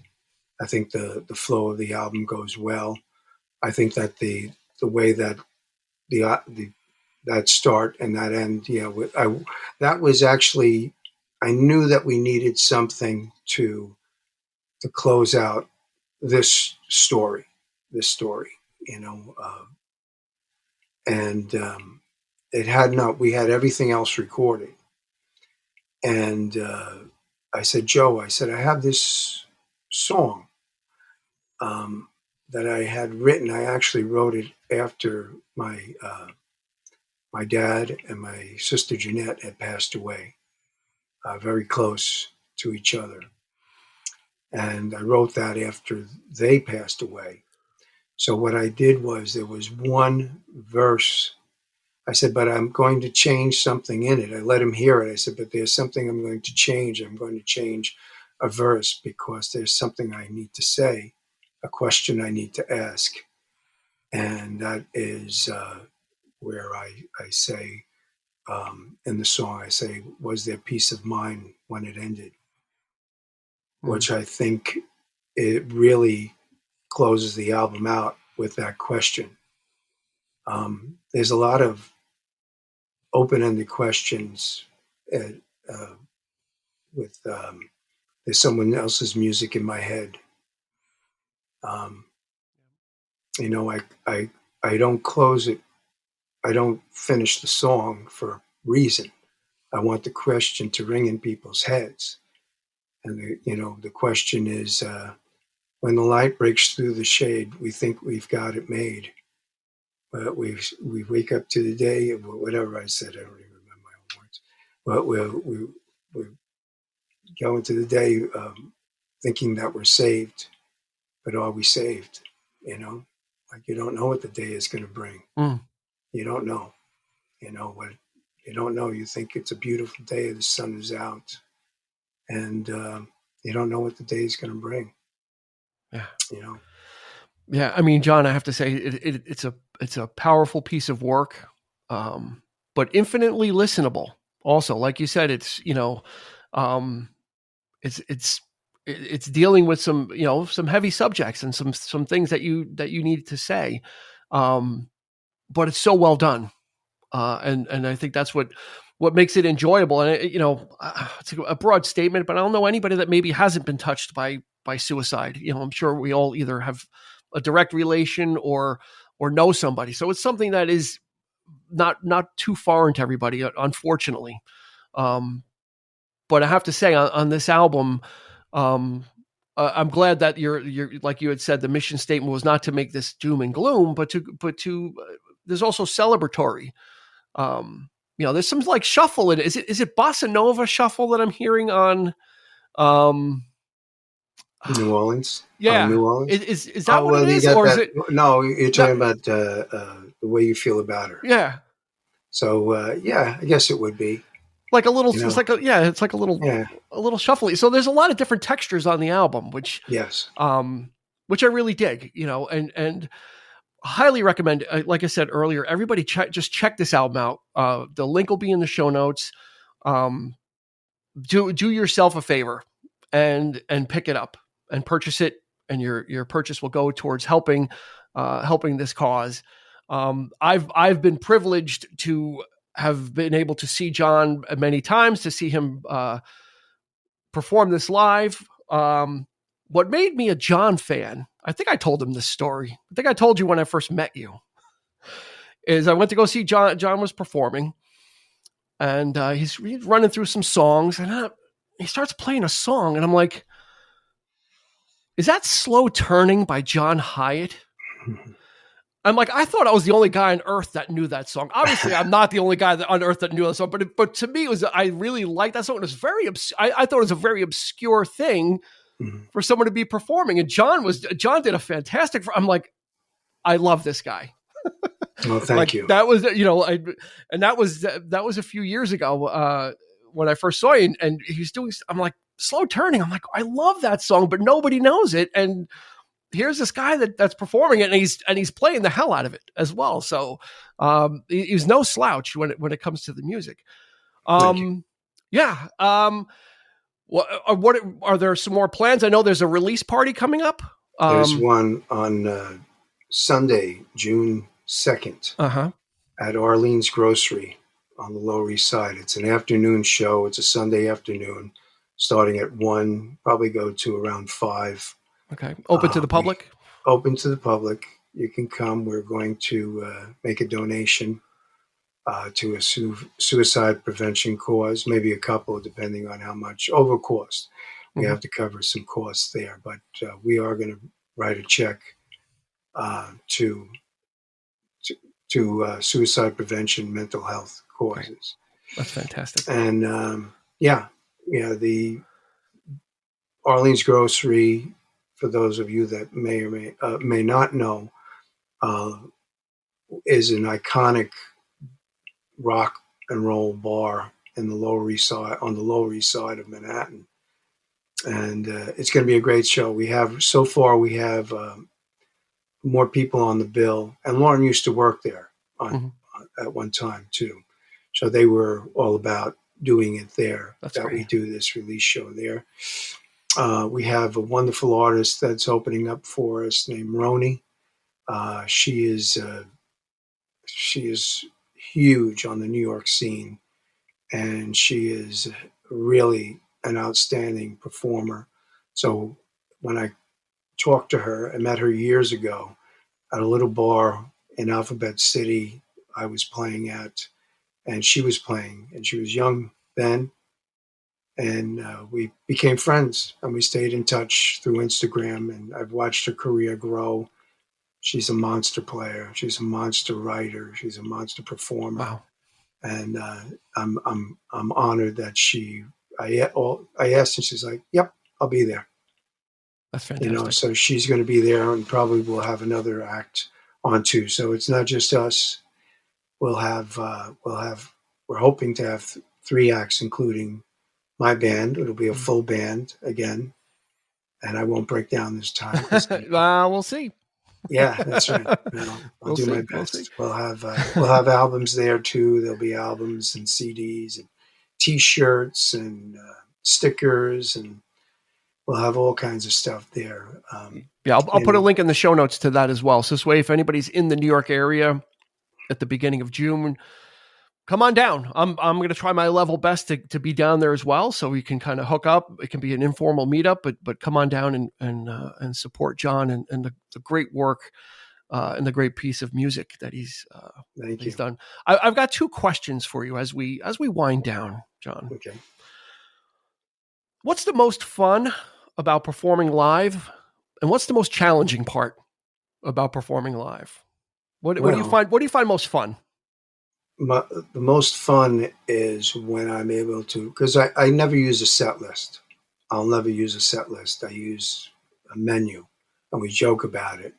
I think the flow of the album goes well. I think that the way that that start and that end, that was actually, I knew that we needed something to close out this story, and it had not. We had everything else recorded, and I said, Joe, I have this song that I had written. I actually wrote it after my dad and my sister Jeanette had passed away, very close to each other. And I wrote that after they passed away. So what I did was, there was one verse. I said, but I'm going to change something in it. I let him hear it. I said, but there's something I'm going to change. I'm going to change a verse because there's something I need to say, a question I need to ask. And that is where I say, in the song, I say, was there peace of mind when it ended? Which I think it really closes the album out with that question. There's a lot of open-ended questions with there's someone else's music in my head. I don't close it. I don't finish the song for a reason. I want the question to ring in people's heads. And the question is, when the light breaks through the shade, we think we've got it made. But we wake up to the day, whatever I said, I don't even remember my own words. But we go into the day thinking that we're saved, but are we saved? Like, you don't know what the day is going to bring. You don't know. What you don't know. You think it's a beautiful day, the sun is out, and you don't know what the day is going to bring. Yeah. You Yeah, I mean, John, I have to say it's a powerful piece of work, but infinitely listenable. Also, like you said, it's it's dealing with some heavy subjects and some things that you need to say, but it's so well done, and I think that's what makes it enjoyable. And it's a broad statement, but I don't know anybody that maybe hasn't been touched by suicide. I'm sure we all either have a direct relation or know somebody. So it's something that is not too foreign to everybody, unfortunately. But I have to say, on this album, I'm glad that you're like you had said, the mission statement was not to make this doom and gloom, but to there's also celebratory. There's some like shuffle in it. Is it bossa nova shuffle that I'm hearing on New Orleans. Oh, Yeah. New Orleans. Is that Oh what it well, you is, got or is that. it No, you're that? talking about the way you feel about her. Yeah, So yeah, I guess it would be. like a little. You It's know, like it's like yeah, a little shuffly. So there's a lot of different textures on the album, yes, um, which I really dig. And highly recommend. Like I said earlier, everybody just check this album out. The link will be in the show notes. Um, do yourself a favor and pick it up and purchase it, and your purchase will go towards helping this cause. I've been privileged to have been able to see John many times, to see him perform this live. What made me a John fan, I think I told him this story. I think I told you when I first met you, is I went to go see John. John was performing, and he's running through some songs, and he starts playing a song, and I'm like, is that Slow Turning by John Hyatt? I'm like, I thought I was the only guy on earth that knew that song. Obviously, I'm not the only guy on earth that knew that song, but to me, I really liked that song. It was I thought it was a very obscure thing for someone to be performing, and John did a fantastic. I'm like, I love this guy. well, thank you. That was, and that was a few years ago when I first saw him, and he's doing. I'm like, Slow Turning. I'm like, I love that song, but nobody knows it, and here's this guy that's performing it, and he's playing the hell out of it as well. So he's no slouch when it comes to the music. Yeah. What are there some more plans? I know there's a release party coming up. There's one on Sunday, June 2nd, at Arlene's Grocery on the Lower East Side. It's an afternoon show. It's a Sunday afternoon, starting at 1, probably go to around 5. Okay. Open to the public? Open to the public. You can come. We're going to make a donation to a suicide prevention cause, maybe a couple, depending on how much over cost. We have to cover some costs there, but we are going to write a check to suicide prevention, mental health causes. That's fantastic. And the Arlene's Grocery, for those of you that may or may not know, is an iconic rock and roll bar in the Lower East Side, on the Lower East Side of Manhattan, and it's going to be a great show. We have more people on the bill, and Lauren used to work there at one time too, so they were all about doing it there. That's that great. We do this release show there. We have a wonderful artist that's opening up for us named Roni. She is huge on the New York scene, and she is really an outstanding performer. So when I talked to her, I met her years ago at a little bar in Alphabet City I was playing at, and she was playing, and she was young then. And we became friends, and we stayed in touch through Instagram, and I've watched her career grow. She's a monster player. She's a monster writer. She's a monster performer. Wow. And I'm honored that I asked, and she's like, "Yep, I'll be there." That's fantastic. So she's going to be there, and probably we'll have another act on too. So it's not just us. We're hoping to have 3 acts, including my band. It'll be a full band again, and I won't break down this time. We'll see. Yeah, that's right. I'll do my best. We'll have albums there too. There'll be albums and CDs and T-shirts and stickers, and we'll have all kinds of stuff there. I'll put a link in the show notes to that as well. So this way, if anybody's in the New York area at the beginning of June, come on down. I'm going to try my level best to be down there as well, so we can kind of hook up. It can be an informal meetup, but come on down and support John and the great work and the great piece of music that he's done. I've got 2 questions for you as we wind down, John. Okay. What's the most fun about performing live, and what's the most challenging part about performing live? What do you find? What do you find most fun? The most fun is when I'm able to, because I never use a set list. I'll never use a set list. I use a menu, and we joke about it.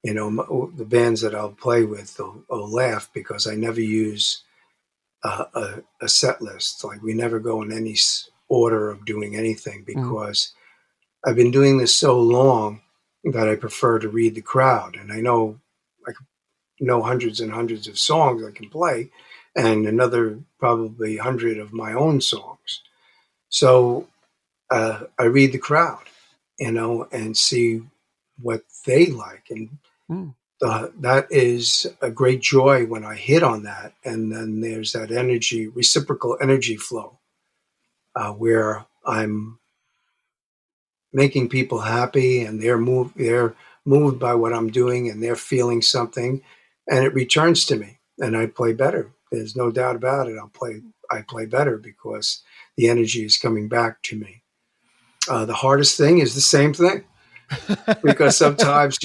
The bands that I'll play with will laugh because I never use a set list. Like we never go in any order of doing anything because I've been doing this so long that I prefer to read the crowd. And I know hundreds and hundreds of songs I can play and another probably 100 of my own songs. So I read the crowd, and see what they like. And that is a great joy when I hit on that. And then there's that reciprocal energy flow, where I'm making people happy and they're moved by what I'm doing and they're feeling something, and it returns to me and I play better. There's no doubt about it. I play better because the energy is coming back to me. The hardest thing is the same thing because sometimes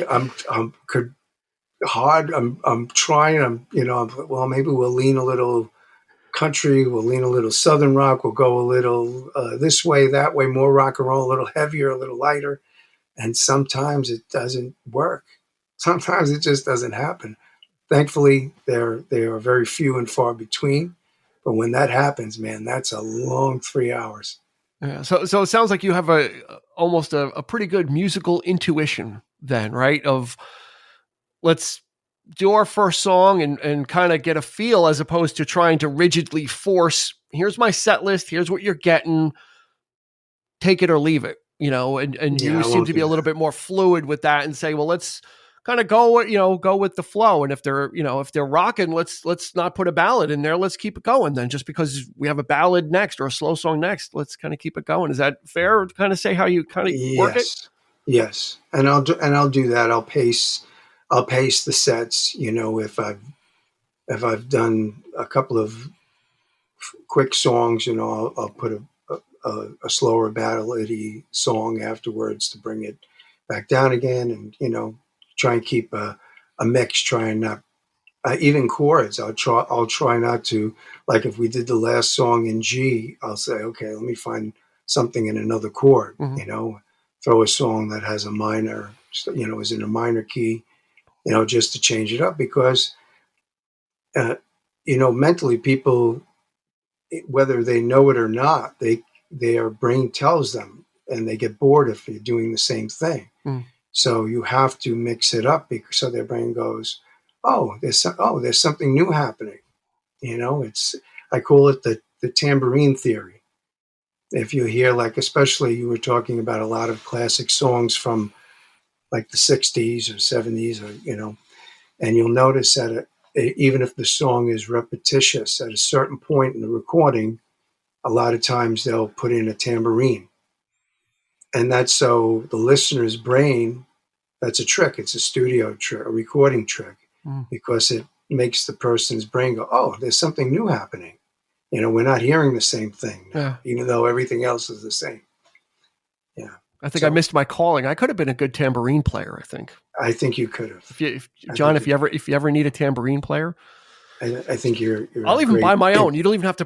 I'm hard. I'm trying. Well, maybe we'll lean a little country. We'll lean a little Southern rock. We'll go a little this way, that way, more rock and roll, a little heavier, a little lighter. And sometimes it doesn't work. Sometimes it just doesn't happen. Thankfully, they are very few and far between. But when that happens, man, that's a long 3 hours. Yeah. So it sounds like you have almost a pretty good musical intuition then, right? Of let's do our first song and kind of get a feel, as opposed to trying to rigidly force, here's my set list, here's what you're getting, take it or leave it, and you seem to be a little bit more fluid with that and say, well, let's kind of go with the flow. And if they're rocking, let's not put a ballad in there. Let's keep it going then, just because we have a ballad next or a slow song next, let's kind of keep it going. Is that fair to kind of say how you kind of work it? Yes. And I'll do that. I'll pace the sets, if I've done a couple of quick songs, I'll put a slower ballady song afterwards to bring it back down again, and try and keep a mix. Try and not even chords. I'll try not to, like if we did the last song in G, I'll say, okay, let me find something in another chord. Throw a song that has a minor, is in a minor key, just to change it up because mentally people, whether they know it or not, their brain tells them, and they get bored if you're doing the same thing. So you have to mix it up so their brain goes, there's something new happening. I call it the tambourine theory. If you hear, like, especially you were talking about a lot of classic songs from like the 60s or 70s, or and you'll notice that even if the song is repetitious, at a certain point in the recording, a lot of times they'll put in a tambourine. And that's so the listener's brain, that's a trick. It's a studio trick, a recording trick, because it makes the person's brain go, oh, there's something new happening. We're not hearing the same thing now, even though everything else is the same. Yeah. I think I missed my calling. I could have been a good tambourine player, I think. I think you could have. John, if you ever need a tambourine player, I think you're I'll even buy my own. You don't even have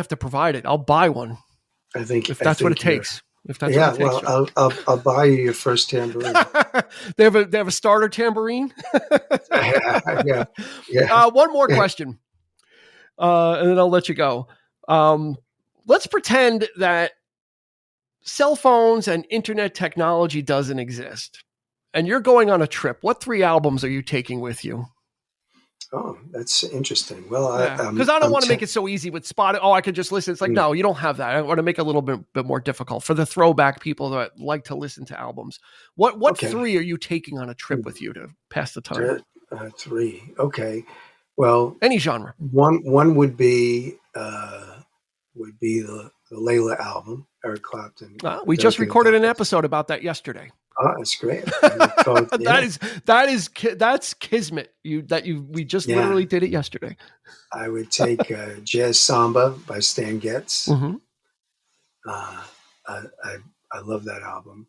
to provide it. I'll buy one. I think if that's what it takes. If that's what it takes. Well, I'll buy you your first tambourine. They have a starter tambourine. Yeah. One more question, and then I'll let you go. Let's pretend that cell phones and internet technology doesn't exist, and you're going on a trip. What 3 albums are you taking with you? Oh, that's interesting. Well, because I don't want to make it so easy with Spotify. Oh, I could just listen. It's like, no, you don't have that. I want to make it a little bit more difficult for the throwback people that like to listen to albums. What 3 are you taking on a trip with you to pass the time? 3. Okay. Well, any genre. One would be the Layla album, Eric Clapton. We just recorded an episode about that yesterday. Oh, that's great. That's kismet. We just literally did it yesterday. I would take Jazz Samba by Stan Getz. I love that album.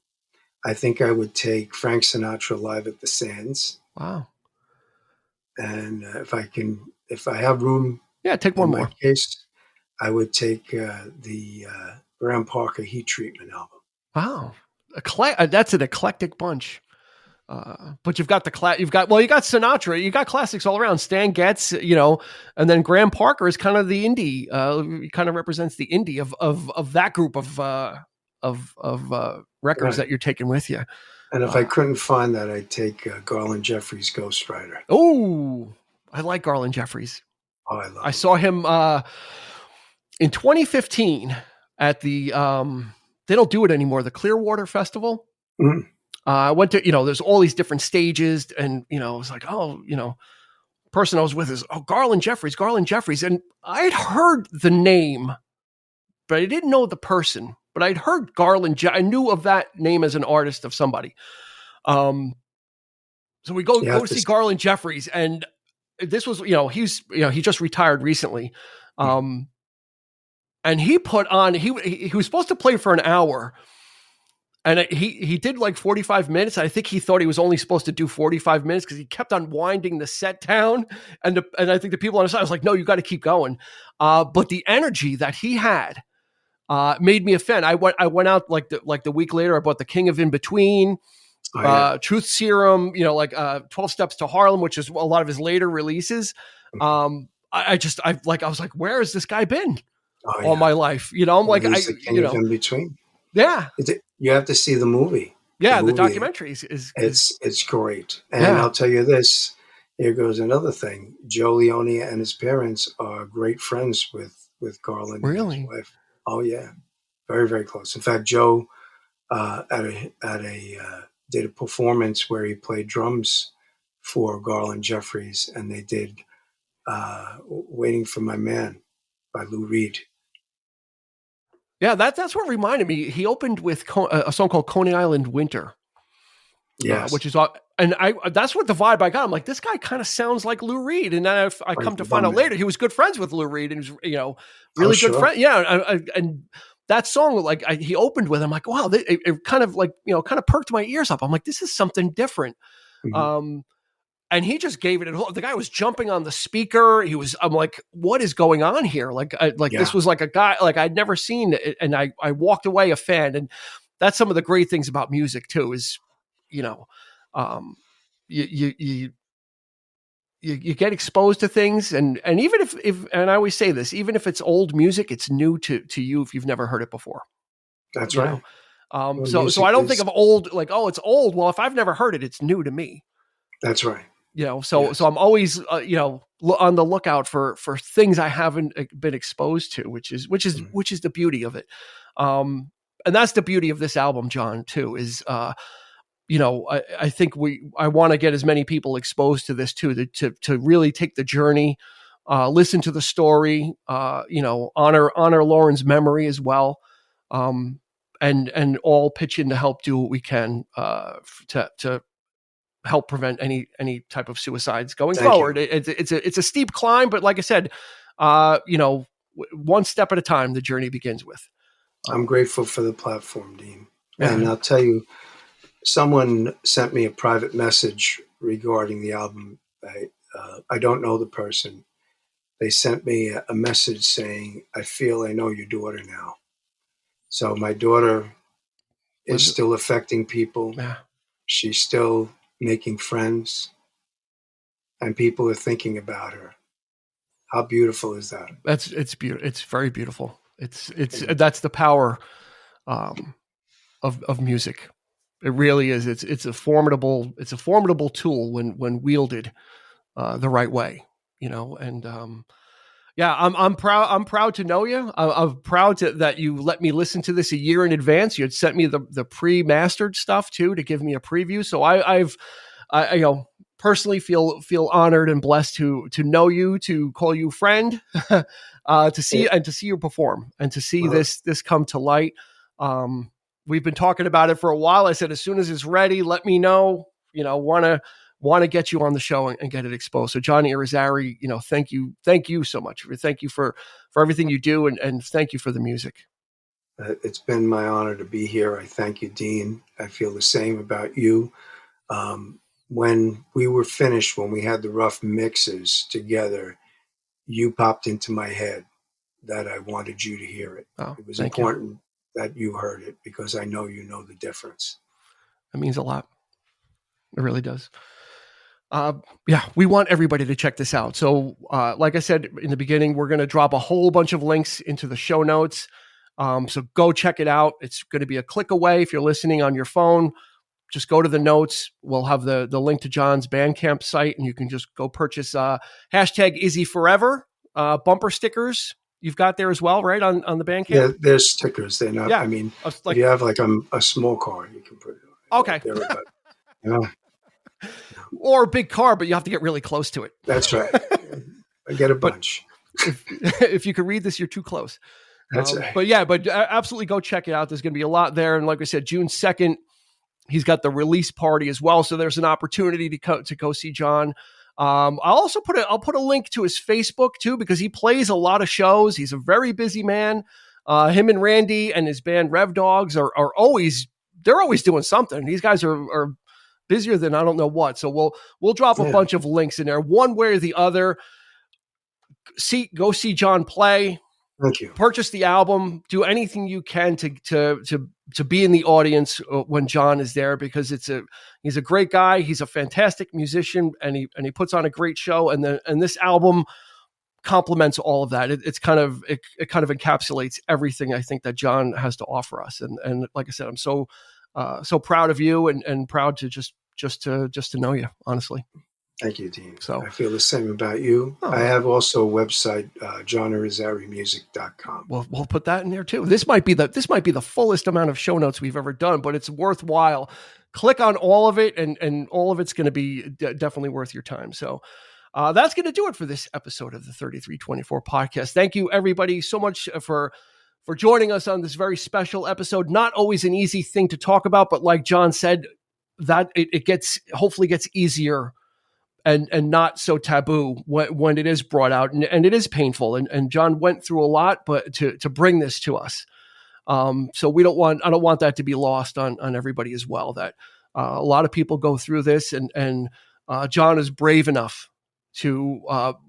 I think I would take Frank Sinatra Live at the Sands. Wow. And if I have room, take one more. Case, I would take the Graham Parker Heat Treatment album. Wow, that's an eclectic bunch. But you've got you got Sinatra, you got classics all around. Stan Getz, and then Graham Parker is kind of the indie. He kind of represents the indie of that group of records that you're taking with you. And if I couldn't find that, I'd take Garland Jeffries' Ghost Rider. Oh, I like Garland Jeffries. Oh, I love I saw him in 2015 at the they don't do it anymore, the Clearwater Festival. Mm-hmm. I went to, there's all these different stages, and it was like, person I was with is, Garland Jeffries. And I'd heard the name, but I didn't know the person. But I'd heard Garland. I knew of that name as an artist of somebody. So we go to see Garland Jeffries, and this was, he just retired recently, and he put on. He was supposed to play for an hour. And he did like 45 minutes. I think he thought he was only supposed to do 45 minutes because he kept on winding the set down. And I think the people on the side was like, no, you got to keep going. But the energy that he had made me a fan. I went out like the week later. I bought The King of In Between, Truth Serum, 12 Steps to Harlem, which is a lot of his later releases. I was like, where has this guy been all my life? I'm like, The King of In Between. Yeah. You have to see the movie. Yeah, the documentary is it's great. And I'll tell you this, here goes another thing. Joe Leone and his parents are great friends with Garland and his wife. Oh yeah. Very, very close. In fact, Joe did a performance where he played drums for Garland Jeffries, and they did Waiting for My Man by Lou Reed. Yeah, that's what reminded me. He opened with a song called Coney Island Winter. Yes. Which is, and that's what the vibe I got. I'm like, this guy kind of sounds like Lou Reed. And then I come to find out later, he was good friends with Lou Reed, and he was, really good friend. Yeah. And that song, he opened with, I'm like, wow, it kind of kind of perked my ears up. I'm like, this is something different. Mm-hmm. And he just gave it. The guy was jumping on the speaker. I'm like, what is going on here? This was like a guy, like I'd never seen it. And I walked away a fan. And that's some of the great things about music too, is, you get exposed to things. And even if, and I always say this, even if it's old music, it's new to you if you've never heard it before. That's right. So I don't think of old, like, oh, it's old. Well, if I've never heard it, it's new to me. That's right. So I'm always, on the lookout for things I haven't been exposed to, which is the beauty of it. And that's the beauty of this album, John, too, is, I think I want to get as many people exposed to this too, to really take the journey, listen to the story, honor Lauren's memory as well. And all pitch in to help do what we can, to help prevent any type of suicides going forward. It's a steep climb, but like I said, one step at a time, the journey begins with. I'm grateful for the platform, Dean. Yeah. And I'll tell you, someone sent me a private message regarding the album. I don't know the person. They sent me a message saying, I feel I know your daughter now. So my daughter is still affecting people. Yeah. She's still making friends, and people are thinking about her. How beautiful is that? It's beautiful. It's very beautiful. That's the power of music. It really is. It's a formidable tool when wielded the right way, and I'm proud to know you. I'm proud that you let me listen to this a year in advance. You had sent me the pre-mastered stuff too, to give me a preview. So I personally feel honored and blessed to know you, to call you friend, to see you perform, and to see this come to light. We've been talking about it for a while. I said, as soon as it's ready, let me know. Want to get you on the show and get it exposed. So John Irizarry, thank you so much. Thank you for everything you do, and thank you for the music. It's been my honor to be here. I thank you, Dean. I feel the same about you. When we were finished, when we had the rough mixes together, you popped into my head that I wanted you to hear it. Oh, It was thank you. important that you heard it because I know you know the difference. It means a lot. It really does. Yeah, we want everybody to check this out. So, like I said in the beginning, we're going to drop a whole bunch of links into the show notes. So go check it out. It's going to be a click away. If you're listening on your phone, just go to the notes. We'll have the link to John's Bandcamp site, and you can just go purchase hashtag Izzy Forever bumper stickers. You've got there as well, right, on the Bandcamp? Yeah, there's stickers. They're not, Yeah. I mean, Like, if you have like a small car, you can put it on. Okay. There, but, you know, or a big car, but you have to get really close to it. That's right. I get a bunch. If you could read this, you're too close. That's right. But yeah, absolutely go check it out. There's going to be a lot there. And like I said, June 2nd, he's got the release party as well. So there's an opportunity to go see John. I'll put a link to his Facebook too, because he plays a lot of shows. He's a very busy man. Him and Randy and his band Rev Dogs are always doing something. These guys are busier than I don't know what. So we'll drop a bunch of links in there, one way or the other. Go see John play. Thank you. Purchase the album. Do anything you can to be in the audience when John is there, because he's a great guy. He's a fantastic musician, and he puts on a great show. And this album complements all of that. It kind of encapsulates everything I think that John has to offer us. And like I said, I'm so proud of you and proud to just to know you, honestly. Thank you, Dean. So I feel the same about you. I have also a website, johnirizarrymusic.com. We'll put that in there too. This might be the fullest amount of show notes we've ever done, but it's worthwhile. Click on all of it, and all of it's going to be definitely worth your time. So that's going to do it for this episode of the 3324 podcast. Thank you, everybody, so much for joining us on this very special episode. Not always an easy thing to talk about, but like John said, that it hopefully gets easier and not so taboo when it is brought out, and it is painful. And John went through a lot, but to bring this to us. So I don't want that to be lost on everybody as well, that a lot of people go through this, and John is brave enough to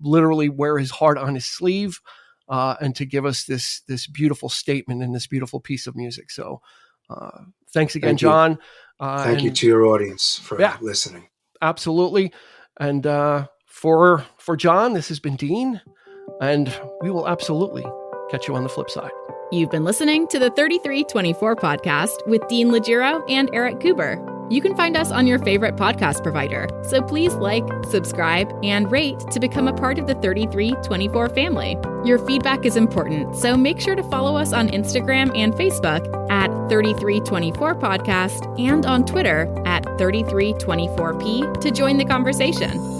literally wear his heart on his sleeve, and to give us this beautiful statement and this beautiful piece of music. So thanks again, John. Thank you to your audience for listening. Absolutely. And for John, this has been Dean, and we will absolutely catch you on the flip side. You've been listening to the 3324 podcast with Dean Legiro and Eric Kuber. You can find us on your favorite podcast provider, so please like, subscribe, and rate to become a part of the 3324 family. Your feedback is important, so make sure to follow us on Instagram and Facebook at 3324 podcast and on Twitter at 3324p to join the conversation.